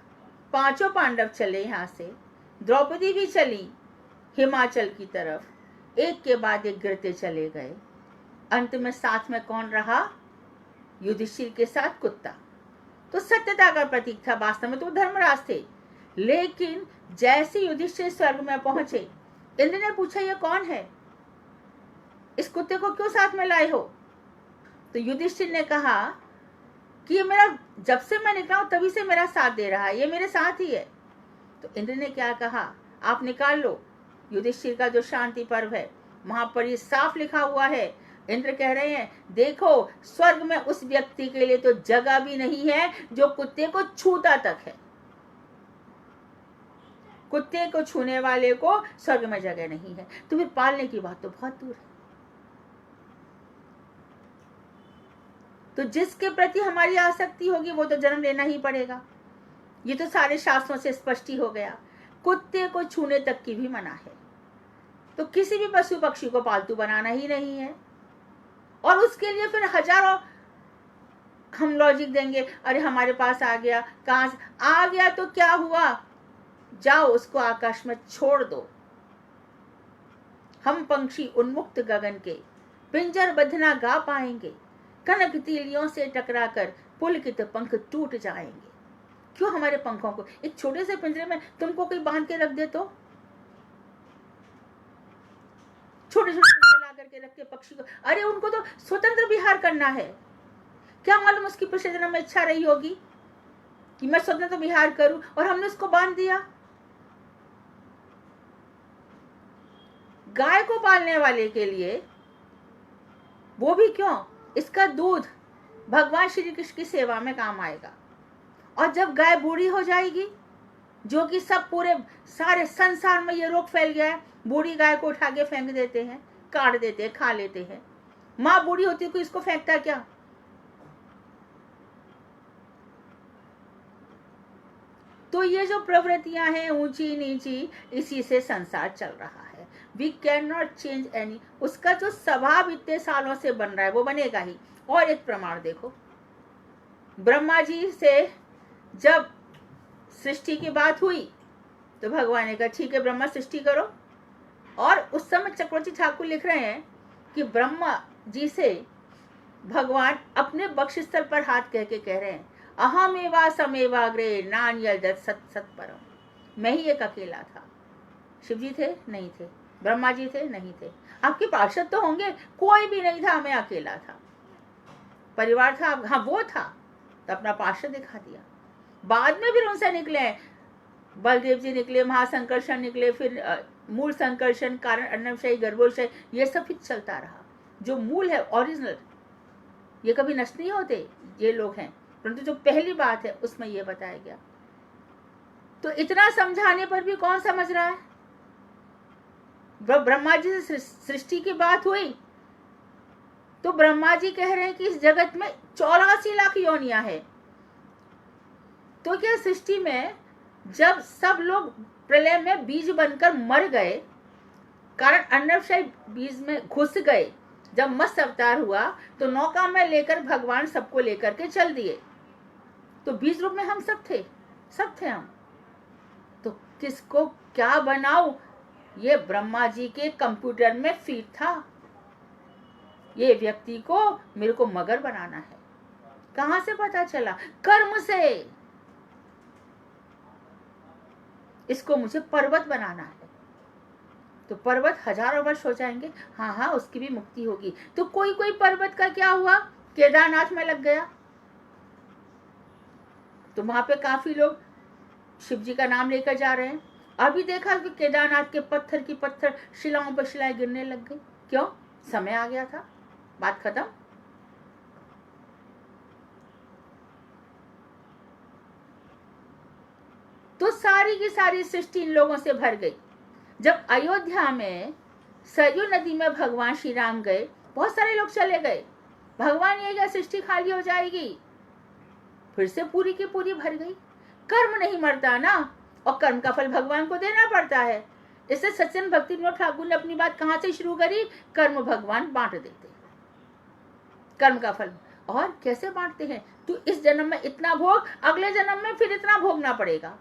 पांचों पांडव चले यहां से, द्रौपदी भी चली हिमाचल की तरफ, एक के बाद एक गिरते चले गए, अंत में साथ में कौन रहा? युधिष्ठिर के साथ कुत्ता। तो सत्यता का प्रतीक था, वास्तव में तो धर्मराज थे। लेकिन जैसे युधिष्ठिर स्वर्ग में पहुंचे, इंद्र ने पूछा ये कौन है, इस कुत्ते को क्यों साथ में लाए हो? तो युधिष्ठिर ने कहा कि ये मेरा, जब से मैं निकला हूं तभी से मेरा साथ दे रहा है, ये मेरे साथ ही है। तो इंद्र ने क्या कहा, आप निकाल लो युधिष्ठिर का जो शांति पर्व है, वहां पर ये साफ लिखा हुआ है। इंद्र कह रहे हैं देखो स्वर्ग में उस व्यक्ति के लिए तो जगह भी नहीं है जो कुत्ते को छूता तक है। कुत्ते को छूने वाले को स्वर्ग में जगह नहीं है, तो फिर पालने की बात तो बहुत दूर है। तो जिसके प्रति हमारी आसक्ति होगी वो तो जन्म लेना ही पड़ेगा। ये तो सारे शास्त्रों से स्पष्ट ही हो गया। कुत्ते को छूने तक की भी मना है। तो किसी भी पशु पक्षी को पालतू बनाना ही नहीं है। और उसके लिए फिर हजारों हम लॉजिक देंगे, अरे हमारे पास आ गया, कहां से आ गया तो क्या हुआ, जाओ उसको आकाश में छोड़ दो। हम पंक्षी उन्मुक्त गगन के पिंजर बंधना गा पाएंगे, कनक तीलियों से टकराकर पुलकित पंख टूट जाएंगे। क्यों हमारे पंखों को एक छोटे से पिंजरे में तुमको कोई बांध के रख दे, तो छोटे छोटे ला करके रख के पक्षी को, अरे उनको तो स्वतंत्र विहार करना है। क्या मालूम उसकी पिछले जन्म में इच्छा रही होगी कि मैं स्वतंत्र विहार करूं, और हमने उसको बांध दिया। गाय को पालने वाले के लिए वो भी क्यों, इसका दूध भगवान श्री कृष्ण की सेवा में काम आएगा। और जब गाय बूढ़ी हो जाएगी, जो कि सब पूरे सारे संसार में ये रोग फैल गया है, बूढ़ी गाय को उठा के फेंक देते हैं, काट देते हैं, खा लेते हैं। माँ बूढ़ी होती है, कोई इसको फेंकता क्या? तो ये जो प्रवृत्तियां हैं ऊंची नीची, इसी से संसार चल रहा है। We can not change any. उसका जो स्वभाव इतने सालों से बन रहा है वो बनेगा ही। और एक प्रमाण देखो, ब्रह्मा जी से जब सृष्टि की बात हुई तो भगवान ने कहा ठीक है ब्रह्मा सृष्टि करो। और उस समय चक्रवर्ती ठाकुर लिख रहे हैं कि ब्रह्मा जी से भगवान अपने बक्षस्थल पर हाथ कह के कह रहे हैं, अहमेवा समेवाग्रे नान्यदत सत सत परम। मैं ही एक अकेला था। शिव जी थे? नहीं थे। ब्रह्मा जी थे? नहीं थे। आपके पार्षद तो होंगे, कोई भी नहीं था, मैं अकेला था। परिवार था, हाँ वो था, तो अपना पार्षद दिखा दिया। बाद में फिर उनसे निकले बलदेव जी, निकले महासंकर्षण, निकले फिर मूल संकर्षण, कारण अन्नमशाही, गर्भोशय, ये सब फिर चलता रहा। जो मूल है ओरिजिनल, ये कभी नष्ट नहीं होते, ये लोग हैं। परंतु जो पहली बात है उसमें ये बताया गया। तो इतना समझाने पर भी कौन समझ रहा है? ब्रह्मा जी से सृष्टि की बात हुई तो ब्रह्मा जी कह रहे हैं कि इस जगत में 84 लाख योनियां है। तो क्या सृष्टि में जब सब लोग प्रलय में बीज बनकर मर गए, कारण अन्नमशाही बीज में घुस गए, जब मत्स्य अवतार हुआ तो नौका में लेकर भगवान सबको लेकर के चल दिए। तो बीज रूप में हम सब थे हम। तो किसको क्या बनाऊं, ये ब्रह्मा जी के कंप्यूटर में फीड था। ये व्यक्ति को मेरे को मगर बनाना है। कहां से पता चला? कर्म से। इसको मुझे पर्वत बनाना है। तो पर्वत हजारों वर्ष हो जाएंगे, हाँ उसकी भी मुक्ति होगी। तो कोई कोई पर्वत का क्या हुआ, केदारनाथ में लग गया, तो वहां पे काफी लोग शिव जी का नाम लेकर जा रहे हैं। अभी देखा कि केदारनाथ के पत्थर की पत्थर शिलाओं पर शिलाएं गिरने लग गई। क्यों? समय आ गया था, बात खत्म। तो सारी की सारी सृष्टि इन लोगों से भर गई। जब अयोध्या में सरयू नदी में भगवान श्री राम गए, बहुत सारे लोग चले गए। भगवान ये क्या सृष्टि खाली हो जाएगी? फिर से पूरी की पूरी भर गई। कर्म नहीं मरता ना, और कर्म का फल भगवान को देना पड़ता है। इससे सज्जन भक्ति विनोद ठाकुर ने अपनी बात कहां से शुरू करी? कर्म भगवान बांट देते, कर्म का फल। और कैसे बांटते हैं? तू इस जन्म में इतना भोग, अगले जन्म में फिर इतना भोगना पड़ेगा,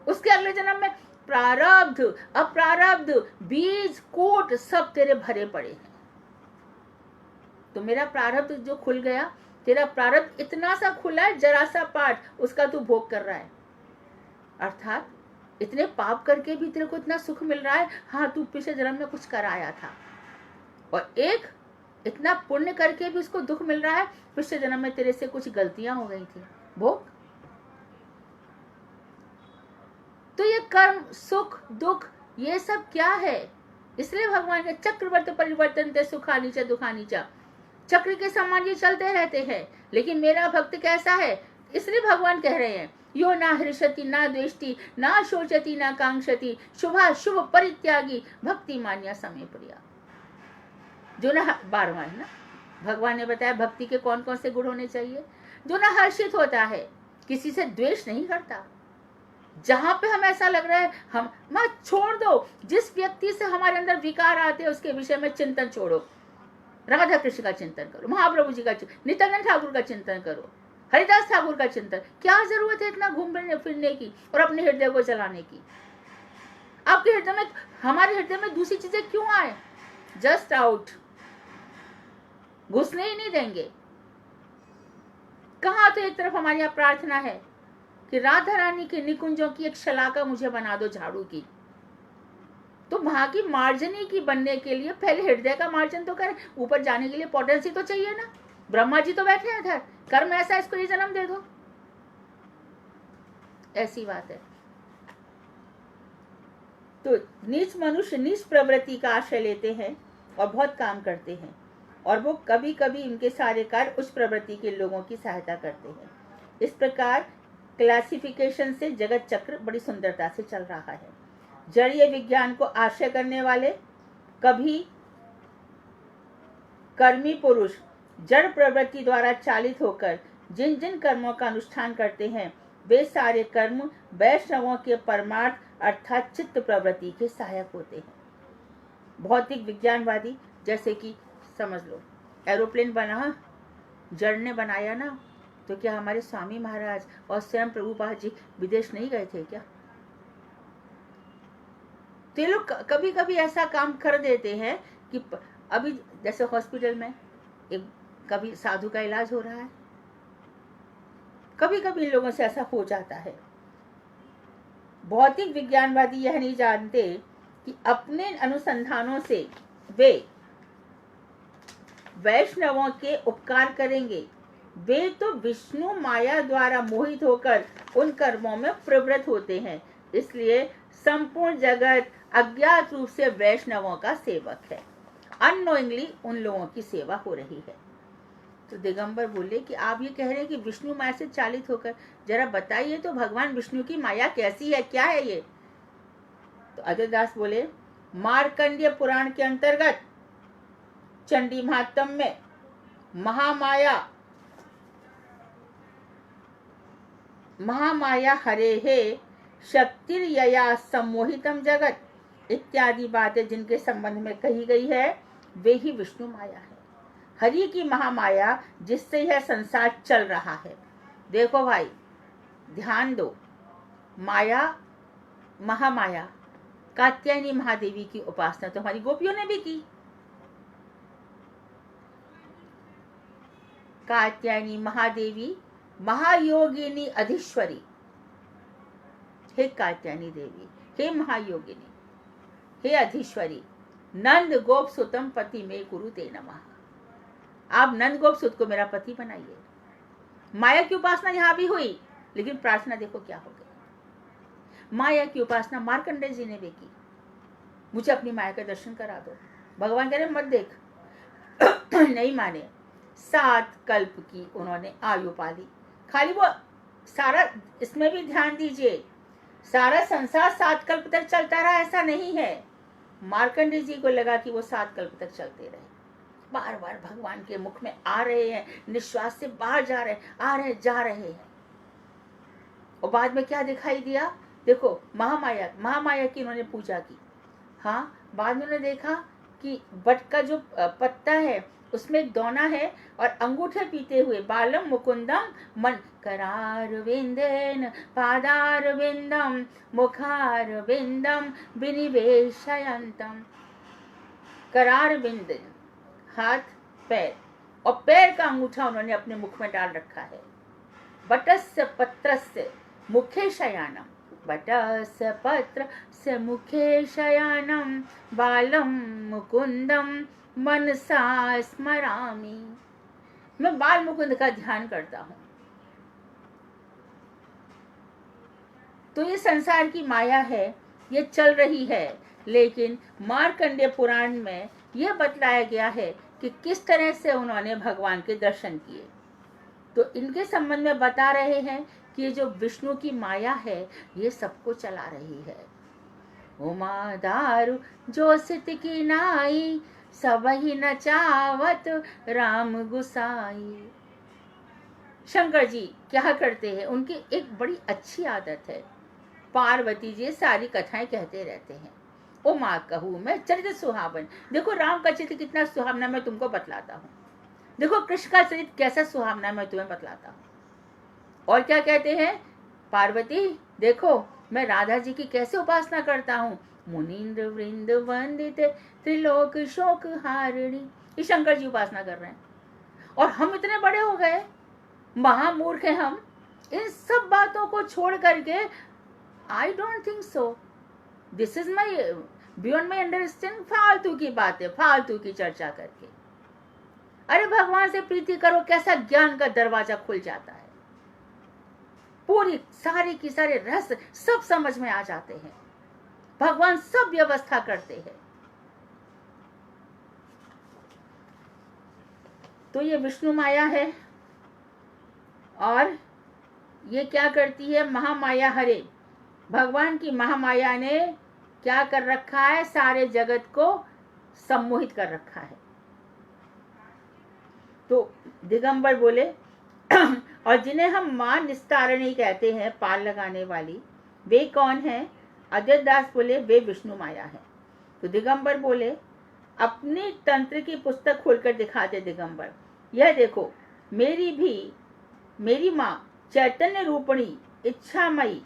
उसके अगले जन्म में प्रारब्ध अप्रारब्ध बीज कूट सब तेरे भरे पड़े हैं। तो मेरा प्रारब्ध जो खुल गया, तेरा प्रारब्ध इतना सा खुला है, जरा सा पार्ट, उसका तू भोग कर रहा है। अर्थात इतने पाप करके भी तेरे को इतना सुख मिल रहा है। हाँ, तू पिछले जन्म में कुछ कराया था, और एक इतना पुण्य करके भी उसको दुख मिल रहा है, पिछले जन्म में तेरे से कुछ गलतियां हो गई थी, भोग। तो ये कर्म सुख दुख ये सब क्या है? इसलिए भगवान के चक्रवर्त परिवर्तन ते सुखानी च दुखानी च, चक्र के समान ये चलते रहते हैं। लेकिन मेरा भक्त कैसा है? इसलिए भगवान कह रहे हैं, यो ना हृषति ना द्वेष्टि ना शोचति ना कांक्षति शुभा शुभ परित्यागी भक्ति मान्या समय प्रिया। जो ना 12वां है ना, भगवान ने बताया भक्ति के कौन कौन से गुण होने चाहिए। जो ना हर्षित होता है, किसी से द्वेष नहीं करता। जहां पे हम ऐसा लग रहा है हम मत छोड़ दो, जिस व्यक्ति से हमारे अंदर विकार आते हैं उसके विषय में चिंतन छोड़ो। राधा कृष्ण का चिंतन करो, महाप्रभु जी का, नित्यानंद ठाकुर का चिंतन करो, हरिदास ठाकुर का चिंतन। क्या जरूरत है इतना घूमने फिरने की और अपने हृदय को चलाने की? आपके हृदय में, हमारे हृदय में दूसरी चीजें क्यों आए? जस्ट आउट, घुसने ही नहीं देंगे। कहाँ तो एक तरफ हमारी यहाँ प्रार्थना है कि राधा रानी के निकुंजों की एक शलाका मुझे बना दो झाड़ू की। तो वहां की मार्जनी की बनने के लिए पहले हृदय का मार्जन तो करें। ऊपर जाने के लिए पोटेंसी तो चाहिए ना। ब्रह्मा जी तो बैठे हैं इधर, कर्म ऐसा इसको ये जन्म दे दो, ऐसी बात है। तो नीच मनुष्य नीच प्रवृत्ति का आश्रय लेते हैं और बहुत काम करते हैं, और वो कभी कभी इनके सारे कार्य उस प्रवृत्ति के लोगों की सहायता करते हैं। इस प्रकार क्लासिफिकेशन से जगत चक्र बड़ी सुंदरता से चल रहा है। जड़ीय विज्ञान को आश्रय करने वाले कभी कर्मी पुरुष जड़ प्रवृत्ति द्वारा चालित होकर जिन जिन कर्मों का अनुष्ठान करते हैं, वे सारे कर्म वैष्णवों के परमार्थ अर्थात चित्त प्रवृत्ति के सहायक होते हैं। भौतिक विज्ञानवादी, जैसे कि समझ लो एरोप्लेन बना, जड़ ने बनाया ना, तो क्या हमारे स्वामी महाराज और स्वयं प्रभुपाद जी विदेश नहीं गए थे क्या? तो ये लोग कभी कभी ऐसा काम कर देते हैं कि अभी जैसे हॉस्पिटल में एक कभी साधु का इलाज हो रहा है, कभी कभी इन लोगों से ऐसा हो जाता है। भौतिक विज्ञानवादी यह नहीं जानते कि अपने अनुसंधानों से वे वैष्णवों के उपकार करेंगे। वे तो विष्णु माया द्वारा मोहित होकर उन कर्मों में प्रवृत्त होते हैं। इसलिए संपूर्ण जगत अज्ञात रूप से वैष्णवों का सेवक है। अननोइंगली उन लोगों की सेवा हो रही है। तो दिगंबर बोले कि आप ये कह रहे हैं कि विष्णु माया से चालित होकर, जरा बताइए तो भगवान विष्णु की माया कैसी है, क्या है ये? तो अजयदास बोले, मार्कंडेय पुराण के अंतर्गत चंडी महात्म में महामाया हरे हे शक्तिर्यया सम्मोहितम जगत इत्यादि बातें जिनके संबंध में कही गई है, वे ही विष्णु माया है। हरि की महामाया जिससे यह संसार चल रहा है। देखो भाई, ध्यान दो, माया, महामाया, कात्यायनी महादेवी की उपासना तो हमारी गोपियों ने भी की। कात्यायनी महादेवी महायोगिनी अधीश्वरी, हे कात्यायनी देवी, हे महायोगिनी, हे अधीश्वरी, नंद गोप सुतम पति में कुरु ते नमः। आप नंद गोप सुत को मेरा पति बनाइए। माया की उपासना यहां भी हुई, लेकिन प्रार्थना देखो क्या हो गई। माया की उपासना मार्कंडेय जी ने भी की। मुझे अपनी माया का दर्शन करा दो। भगवान कह रहे मत देख। नहीं माने। 7 कल्प की उन्होंने आयु पाली। खाली वो सारा, इसमें भी ध्यान दीजिए, सारा संसार 7 कल्प तक चलता रहा ऐसा नहीं है। मार्कंडेय जी को लगा कि वो 7 कल्प तक चलते रहे। बार बार भगवान के मुख में आ रहे हैं, निश्वास से बाहर जा रहे हैं, आ रहे जा रहे हैं। और बाद में क्या दिखाई दिया? देखो, महामाया की उन्होंने पूजा की। हाँ, बाद में उन्होंने देखा कि बट का जो पत्ता है उसमें एक दौना है और अंगूठे पीते हुए बालम मुकुंदम मन करार विंदेन पादार विंदम मुखार विंदम विनिवेशयंतम। करार विंदन हाथ पैर, और पैर का अंगूठा उन्होंने अपने मुख में डाल रखा है। बटस्य पत्रस्य मुखे शयानम, बटस्य पत्रस्य मुखे शयानम बालम मुकुंदम मनसा स्मरामि। मैं बाल मुकुंद का ध्यान करता हूं। तो ये संसार की माया है, ये चल रही है, लेकिन मार्कंडेय पुराण में यह बतलाया गया है कि किस तरह से उन्होंने भगवान के दर्शन किए। तो इनके संबंध में बता रहे हैं कि ये जो विष्णु की माया है ये सबको चला रही है। उमा दारू जो सित की नाई सब ही नचावत राम गुसाई। शंकर जी क्या करते हैं, उनकी एक बड़ी अच्छी आदत है। पार्वती जी सारी कथाएं कहते रहते हैं। ओ माँ कहूँ मैं चरित्र सुहावन। देखो राम का चित्र कितना सुहावना, मैं तुमको बतलाता हूँ। देखो कृष्ण का चरित्र कैसा सुहावना, मैं तुम्हें बतलाता हूँ। और क्या कहते हैं, पार्वती देखो मैं राधा जी की कैसे उपासना करता हूँ। मुनीन्द्र वृंद वंदित त्रिलोक शोक हारिणी। ये शंकर जी उपासना कर रहे हैं। और हम इतने बड़े हो गए, महामूर्ख हैं हम, इन सब बातों को छोड़ करके I don't think so, this is my beyond my understanding. फालतू की बातें, फालतू की चर्चा करके। अरे भगवान से प्रीति करो, कैसा ज्ञान का दरवाजा खुल जाता है। पूरी सारी की सारे रहस्य सब समझ में आ जाते हैं। भगवान सब व्यवस्था करते हैं। तो ये विष्णु माया है। और ये क्या करती है, महामाया हरे। भगवान की महामाया ने क्या कर रखा है, सारे जगत को सम्मोहित कर रखा है। तो दिगंबर बोले और जिन्हें हम मां निस्तारणी कहते हैं, पाल लगाने वाली, वे कौन है? अजय दास बोले वे विष्णु माया है। तो दिगंबर बोले, अपनी तंत्र की पुस्तक खोलकर दिखाते दिगंबर, यह देखो मेरी माँ चैतन्य रूपणी इच्छामयी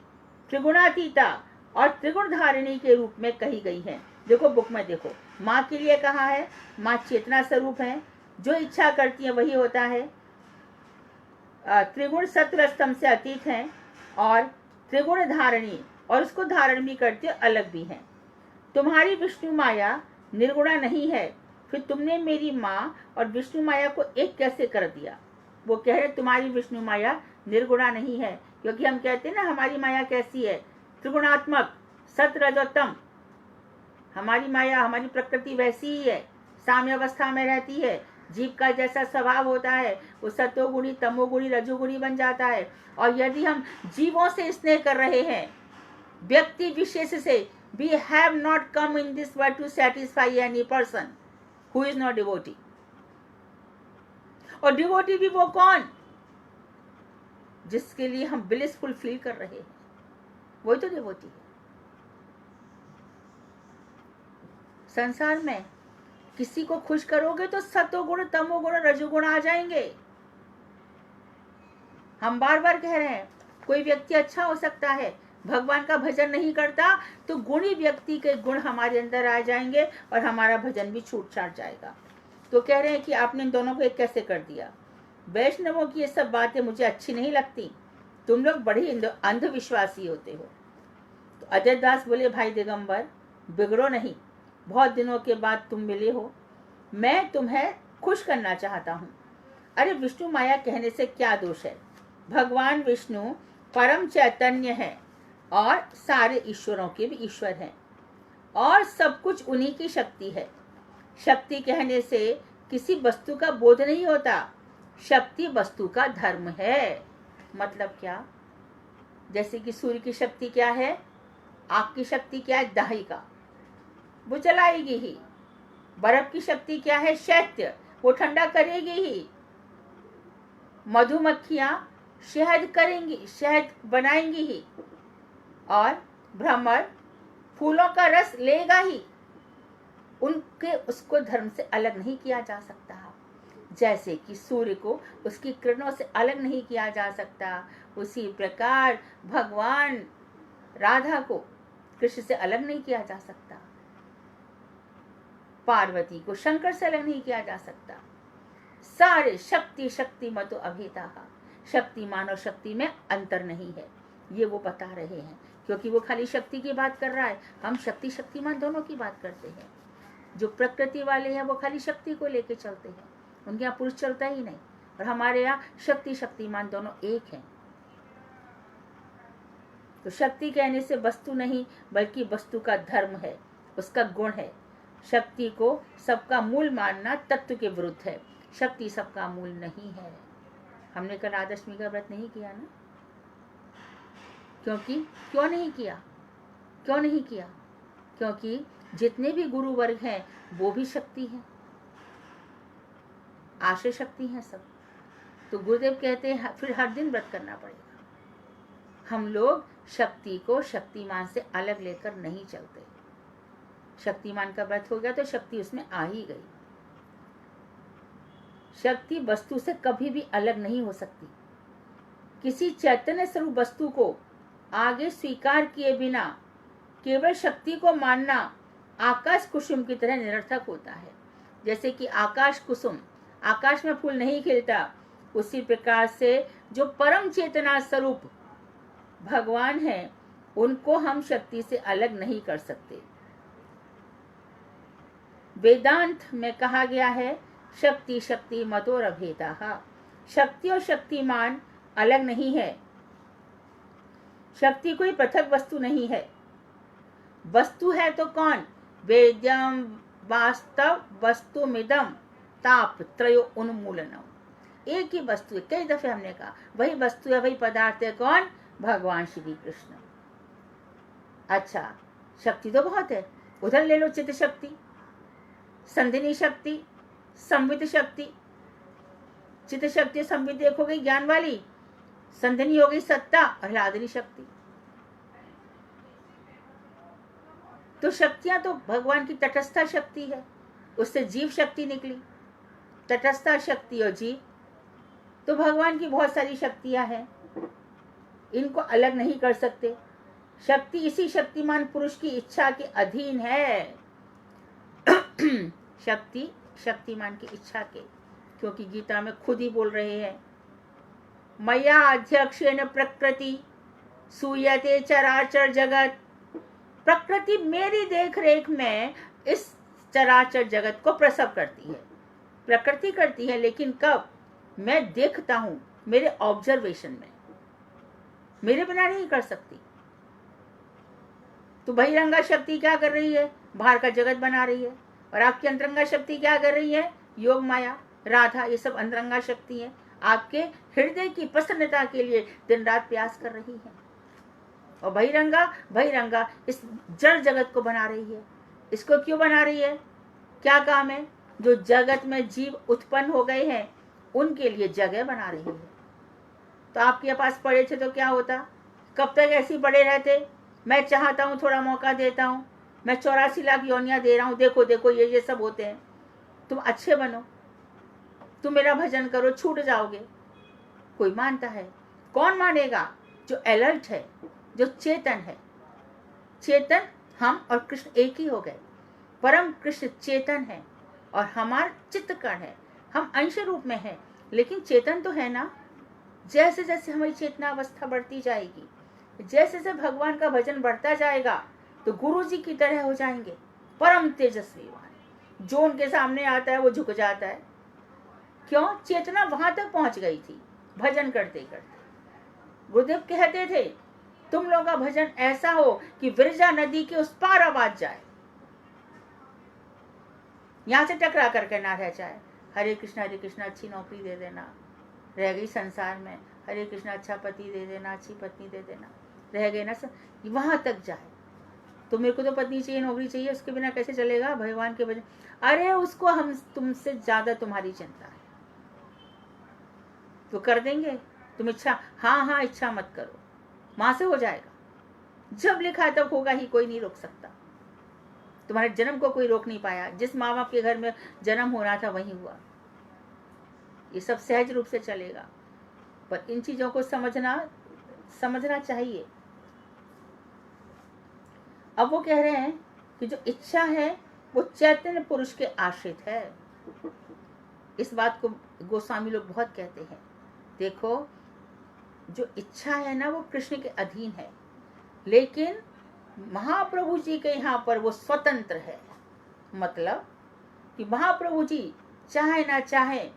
त्रिगुणातीता और त्रिगुण धारिणी के रूप में कही गई है। देखो बुक में देखो, माँ के लिए कहा है माँ चेतना स्वरूप है, जो इच्छा करती है वही होता है। त्रिगुण सत्व स्तंभ से अतीत है और त्रिगुण धारणी, और उसको धारण भी करते अलग भी है। तुम्हारी विष्णु माया निर्गुणा नहीं है, फिर तुमने मेरी माँ और विष्णु माया को एक कैसे कर दिया? वो कह रहे तुम्हारी विष्णु माया निर्गुणा नहीं है, क्योंकि हम कहते हैं ना हमारी माया कैसी है, त्रिगुणात्मक, सत रजोत्तम। हमारी माया, हमारी प्रकृति वैसी ही है, साम्य अवस्था में रहती है। जीव का जैसा स्वभाव होता है वो सतोगुणी तमोगुणी रजोगुणी बन जाता है। और यदि हम जीवों से स्नेह कर रहे हैं, व्यक्ति विशेष से, we have not come in this world to satisfy any person who is not devotee। और डिवोटी भी वो कौन? जिसके लिए हम ब्लिसफुल फील कर रहे हैं, वही तो डिवोटी है। संसार में किसी को खुश करोगे तो सतोगुण तमोगुण रजोगुण आ जाएंगे। हम बार बार कह रहे हैं, कोई व्यक्ति अच्छा हो सकता है, भगवान का भजन नहीं करता तो गुणी व्यक्ति के गुण हमारे अंदर आ जाएंगे और हमारा भजन भी छूट छाट जाएगा। तो कह रहे हैं कि आपने इन दोनों को एक कैसे कर दिया? वैष्णवों की ये सब बातें मुझे अच्छी नहीं लगती, तुम लोग बड़े अंधविश्वासी होते हो। तो अजय दास बोले, भाई दिगंबर बिगड़ो नहीं, बहुत दिनों के बाद तुम मिले हो, मैं तुम्हें खुश करना चाहता हूँ। अरे विष्णु माया कहने से क्या दोष है? भगवान विष्णु परम चैतन्य है और सारे ईश्वरों के भी ईश्वर हैं। और सब कुछ उन्हीं की शक्ति है। शक्ति कहने से किसी वस्तु का बोध नहीं होता, शक्ति वस्तु का धर्म है। मतलब क्या? जैसे कि सूर्य की शक्ति क्या है, आग की शक्ति क्या है, दाहिका, वो जलाएगी ही। बर्फ की शक्ति क्या है, शैत्य, वो ठंडा करेगी ही। मधुमक्खियां शहद करेंगी, शहद बनाएंगी ही। और भ्रमर फूलों का रस लेगा ही। उनके उसको धर्म से अलग नहीं किया जा सकता। जैसे कि सूर्य को उसकी किरणों से अलग नहीं किया जा सकता, उसी प्रकार भगवान राधा को कृष्ण से अलग नहीं किया जा सकता, पार्वती को शंकर से अलग नहीं किया जा सकता। सारे शक्ति शक्ति मतो अभेदा, शक्तिमान और शक्ति में अंतर नहीं है, ये वो बता रहे हैं। क्योंकि वो खाली शक्ति की बात कर रहा है, हम शक्ति शक्तिमान दोनों की बात करते हैं। जो प्रकृति वाले हैं वो खाली शक्ति को लेके चलते हैं, उनके यहाँ पुरुष चलता ही नहीं। और हमारे यहाँ शक्ति शक्तिमान दोनों एक हैं। तो शक्ति कहने से वस्तु नहीं, बल्कि वस्तु का धर्म है, उसका गुण है। शक्ति को सबका मूल मानना तत्व के विरुद्ध है। शक्ति सबका मूल नहीं है। हमने कल राधाष्टमी का व्रत नहीं किया ना, क्योंकि क्यों नहीं किया? क्योंकि जितने भी गुरु वर्ग हैं वो भी शक्ति हैं, आश्रय शक्ति हैं सब। तो गुरुदेव कहते हैं फिर हर दिन व्रत करना पड़ेगा। हम लोग शक्ति को शक्तिमान से अलग लेकर नहीं चलते। शक्तिमान का व्रत हो गया तो शक्ति उसमें आ ही गई। शक्ति वस्तु से कभी भी अलग नहीं हो सकती। किसी चैतन्य स्वरूप वस्तु को आगे स्वीकार किए बिना केवल शक्ति को मानना आकाश कुसुम की तरह निरर्थक होता है। जैसे कि आकाश कुसुम, आकाश में फूल नहीं खिलता, उसी प्रकार से जो परम चेतना स्वरूप भगवान है उनको हम शक्ति से अलग नहीं कर सकते। वेदांत में कहा गया है शक्ति शक्ति मतोर अभेदा, शक्ति और शक्तिमान अलग नहीं है। शक्ति कोई पृथक वस्तु नहीं है। वस्तु है तो कौन? वेद्यम वास्तव वस्तुमिदम ताप त्रयो उन्मूलनम। एक ही वस्तु है, कई दफे हमने कहा वही वस्तु है, वही पदार्थ है। कौन? भगवान श्री कृष्ण। अच्छा, शक्ति तो बहुत है, उधर ले लो चित्त शक्ति, संधिनी शक्ति, संवित शक्ति। चित्त शक्ति संवित एक हो गई ज्ञान वाली, संधिनी हो गई सत्ता, और ह्लादिनी शक्ति। तो शक्तियां तो भगवान की तटस्था शक्ति है, उससे जीव शक्ति निकली। तटस्था शक्ति और जीव, तो भगवान की बहुत सारी शक्तियां हैं, इनको अलग नहीं कर सकते। शक्ति इसी शक्तिमान पुरुष की इच्छा के अधीन है। शक्ति शक्तिमान की इच्छा के, क्योंकि गीता में खुद ही बोल रहे हैं मया अध्यक्षेण प्रकृति सूयते चराचर जगत। प्रकृति मेरी देख रेख में इस चराचर जगत को प्रसव करती है। प्रकृति करती है, लेकिन कब? मैं देखता हूं, मेरे ऑब्जर्वेशन में, मेरे बिना नहीं कर सकती। तो बहिरंगा शक्ति क्या कर रही है? बाहर का जगत बना रही है। और आपकी अंतरंगा शक्ति क्या कर रही है? योग माया, राधा, ये सब अंतरंगा शक्ति है, आपके हृदय की प्रसन्नता के लिए दिन रात प्रयास कर रही है। और बहिरंगा इस जड़ जगत को बना रही है। इसको क्यों बना रही है? क्या काम है? जो जगत में जीव उत्पन्न हो गए हैं उनके लिए जगह बना रही है। तो आपके पास पड़े थे तो क्या होता? कब तक ऐसे ही पड़े रहते? मैं चाहता हूँ, थोड़ा मौका देता हूँ, मैं 84 लाख योनियां दे रहा हूँ, देखो देखो ये सब होते हैं, तुम अच्छे बनो, तुम मेरा भजन करो, छूट जाओगे। कोई मानता है? कौन मानेगा? जो अलर्ट है, जो चेतन है। चेतन हम और कृष्ण एक ही हो गए। परम कृष्ण चेतन है और हमारा चित्तकण है। हम अंश रूप में हैं, लेकिन चेतन तो है ना। जैसे जैसे हमारी चेतना अवस्था बढ़ती जाएगी, जैसे जैसे भगवान का भजन बढ़ता जाएगा, तो गुरु जी की तरह हो जाएंगे, परम तेजस्वी। जो उनके सामने आता है वो झुक जाता है। क्यों? चेतना वहां तक पहुंच गई थी भजन करते करते। गुरुदेव कहते थे तुम लोगों का भजन ऐसा हो कि विरजा नदी के उस पार आवाज जाए। यहाँ से टकरा करके ना रह जाए। हरे कृष्णा अच्छी नौकरी दे देना, रह गई संसार में। हरे कृष्णा अच्छा पति दे देना, अच्छी पत्नी दे देना, रह गए ना वहां तक जाए। तो मेरे को तो पत्नी चाहिए, नौकरी चाहिए, उसके बिना कैसे चलेगा भगवान के भजन। अरे उसको हम तुमसे ज्यादा तुम्हारी चिंता है, तो कर देंगे। तुम इच्छा, हाँ इच्छा मत करो, वहां से हो जाएगा। जब लिखा है तब होगा ही, कोई नहीं रोक सकता। तुम्हारे जन्म को कोई रोक नहीं पाया। जिस माँ बाप के घर में जन्म होना था वही हुआ। ये सब सहज रूप से चलेगा, पर इन चीजों को समझना चाहिए। अब वो कह रहे हैं कि जो इच्छा है वो चैतन्य पुरुष के आश्रित है। इस बात को गोस्वामी लोग बहुत कहते हैं। देखो, जो इच्छा है ना वो कृष्ण के अधीन है, लेकिन महाप्रभु जी के यहाँ पर वो स्वतंत्र है। मतलब कि महाप्रभु जी चाहे ना चाहे,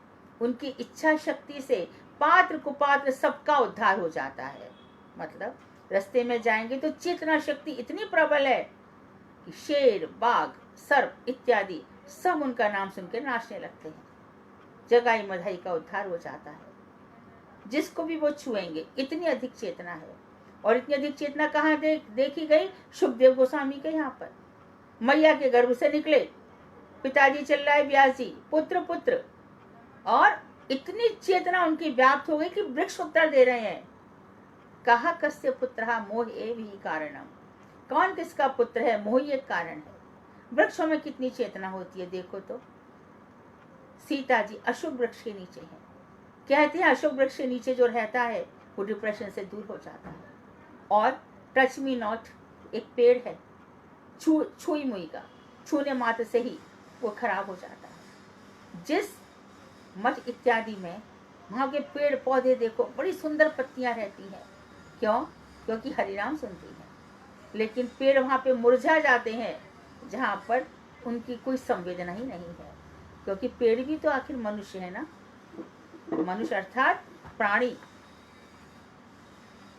उनकी इच्छा शक्ति से पात्र कुपात्र सबका उद्धार हो जाता है। मतलब रास्ते में जाएंगे तो चेतना शक्ति इतनी प्रबल है कि शेर, बाघ, सर्प इत्यादि सब उनका नाम सुनकर नाचने लगते हैं। जगाई मधाई का उद्धार हो जाता है। जिसको भी वो छुएंगे, इतनी अधिक चेतना है। और इतनी अधिक चेतना कहाँ देखी गई? सुखदेव गोस्वामी के यहाँ पर। मैया के गर्भ से निकले, पिताजी चल रहा है व्यास जी, पुत्र पुत्र, और इतनी चेतना उनकी व्याप्त हो गई कि वृक्ष उत्तर दे रहे हैं। कहा कस्य पुत्रः मोह एव ही कारणम। कौन किसका पुत्र है? मोह ही एक कारण है। वृक्षों में कितनी चेतना होती है देखो तो। सीता जी अशोक वृक्ष के नीचे हैं। कहते हैं अशोक वृक्ष के नीचे जो रहता है वो डिप्रेशन से दूर हो जाता है। और टच मी नॉट एक पेड़ है, छुई मुई का, छूने मात्र से ही वो खराब हो जाता है। जिस मठ इत्यादि में वहाँ के पेड़ पौधे देखो, बड़ी सुंदर पत्तियां रहती हैं। क्यों? क्योंकि हरिनाम सुनती हैं। लेकिन पेड़ वहाँ पे मुरझा जाते हैं जहाँ पर उनकी कोई संवेदना ही नहीं है। क्योंकि पेड़ भी तो आखिर मनुष्य है ना, मनुष्य अर्थात प्राणी।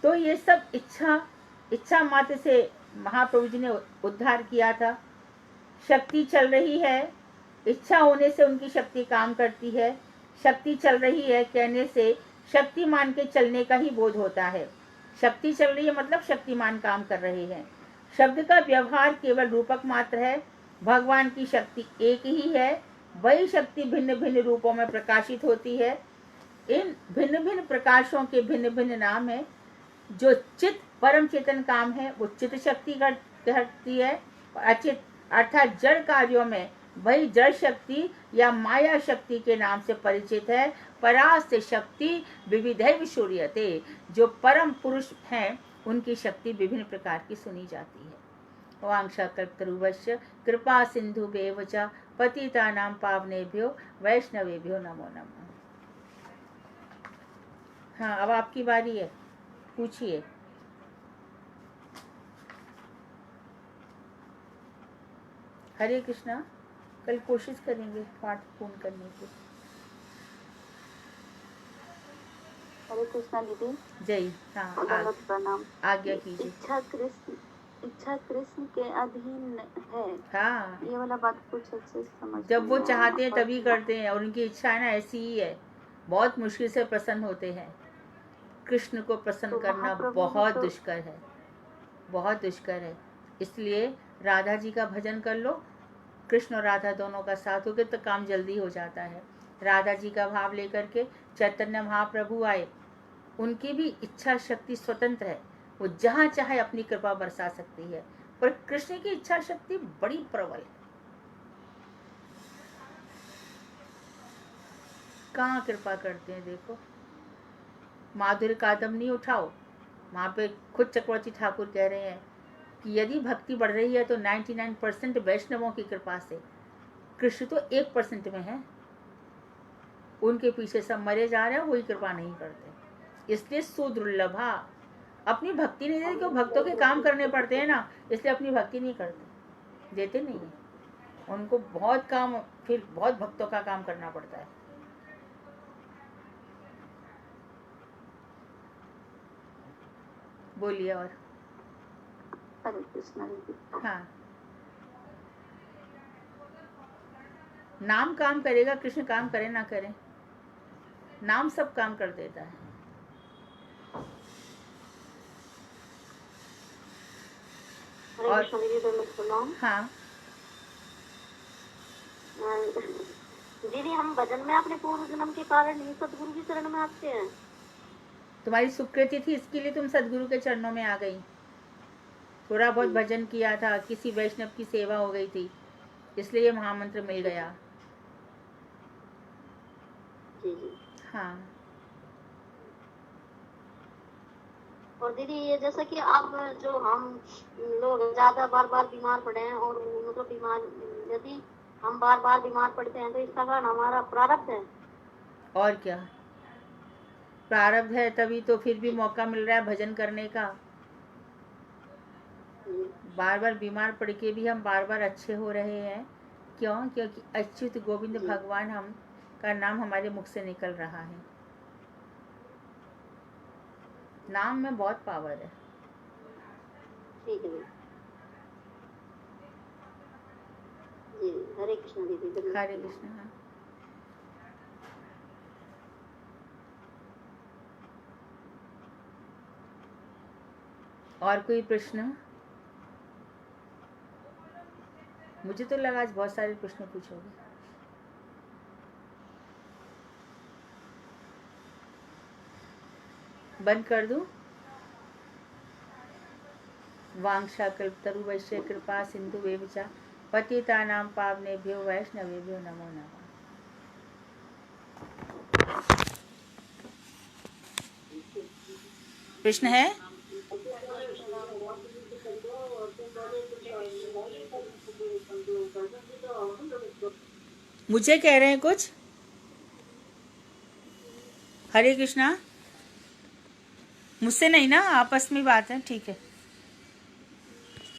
तो ये सब इच्छा मात्र से महाप्रभु जी ने उद्धार किया था। शक्ति चल रही है, इच्छा होने से उनकी शक्ति काम करती है। शक्ति चल रही है कहने से शक्तिमान के चलने का ही बोध होता है। शक्ति चल रही है मतलब शक्तिमान काम कर रहे हैं। शब्द का व्यवहार केवल रूपक मात्र है। भगवान की शक्ति एक ही है, वही शक्ति भिन्न भिन्न रूपों में प्रकाशित होती है। इन भिन्न भिन्न प्रकाशों के भिन्न भिन्न नाम है। जो चित परम चेतन काम है वो चित शक्ति करती है। अचित अर्थात जड़ कार्यों में वही जड़ शक्ति या माया शक्ति के नाम से परिचित है। परास्त शक्ति विविधैव श्रूयते। जो परम पुरुष हैं उनकी शक्ति विभिन्न प्रकार की सुनी जाती है। वांछा कल्पतरुभ्यश्च कृपा सिन्धुभ्येव च पतितानां पावनेभ्यो वैष्णवेभ्यो नमो नमः। हाँ, अब आपकी बारी है, पूछिए। हरे कृष्णा, कल कोशिश करेंगे पाठ पूर्ण करने की। हरे कृष्णा दीदी। जय। हाँ, प्रणाम। आज्ञा कीजिए। इच्छा कृष्ण के अधीन है। हाँ, ये वाला बात कुछ अच्छे समझ। जब वो चाहते हैं तभी करते हैं, और उनकी इच्छा है ना ऐसी ही है। बहुत मुश्किल से प्रसन्न होते हैं। कृष्ण को प्रसन्न करना बहुत दुष्कर है, बहुत दुष्कर है। इसलिए राधा जी का भजन कर लो। कृष्ण और राधा दोनों का साथ हो गया तो काम जल्दी हो जाता है। राधा जी का भाव लेकर के चैतन्य महाप्रभु आए। उनकी भी इच्छा शक्ति स्वतंत्र है, वो जहाँ चाहे अपनी कृपा बरसा सकती है। पर कृष्ण की इच्छा शक्ति बड़ी प्रबल है। कहाँ कृपा करते हैं देखो। माधुर्य कादम्बनी उठाओ, वहाँ पे खुद चक्रवर्ती ठाकुर कह रहे हैं कि यदि भक्ति बढ़ रही है तो 99% वैष्णवों की कृपा से। कृष्ण तो 1% में है, उनके पीछे सब मरे जा रहे हैं, वही कृपा नहीं करते। इसलिए सुदुर्लभा अपनी भक्ति नहीं देते, क्यों? भक्तों के काम करने पड़ते हैं ना, इसलिए अपनी भक्ति नहीं करते, देते नहीं है। उनको बहुत काम, फिर बहुत भक्तों का काम करना पड़ता है। बोलिए और। हरे कृष्णा दीदी। हाँ, नाम काम करेगा, कृष्ण काम करे ना करे, नाम सब काम कर देता है। और हाँ दीदी, हम भजन में अपने पूर्व जन्म के कारण ही सदगुरु की शरण में आते हैं। तुम्हारी सुकृति थी, इसके लिए तुम सदगुरु के चरणों में आ गई। थोड़ा बहुत भजन किया था, किसी वैष्णव की सेवा हो गई थी, इसलिए ये महामंत्र मिल गया। हाँ। और दीदी, ये जैसा कि अब जो हम लोग ज्यादा बार बार बीमार पड़े हैं, और मतलब बीमार, यदि हम बार बार बीमार पड़ते हैं तो इसका कारण हमारा प्रारब्ध है। और क्या, प्रारब्ध है, तभी तो फिर भी मौका मिल रहा है भजन करने का। बार बार बीमार पड़ के भी हम बार बार अच्छे हो रहे हैं। क्यों? क्योंकि अच्युत गोविंद भगवान हम का नाम हमारे मुख से निकल रहा है। नाम में बहुत पावर है। ठीक है जी। हरे कृष्ण दीदी। हरे कृष्ण। हाँ। और कोई प्रश्न? मुझे तो लगा आज बहुत सारे प्रश्न पूछोगे। बंद कर दूं? वांछा कल्पतरुवैश्य कृपा सिंधु वेवचा पतितानां पावनेभ्यो वैष्णवेभ्यो नमो नमः। प्रश्न है? मुझे कह रहे हैं कुछ? हरे कृष्णा। मुझसे नहीं ना, आपस में बात है, ठीक है।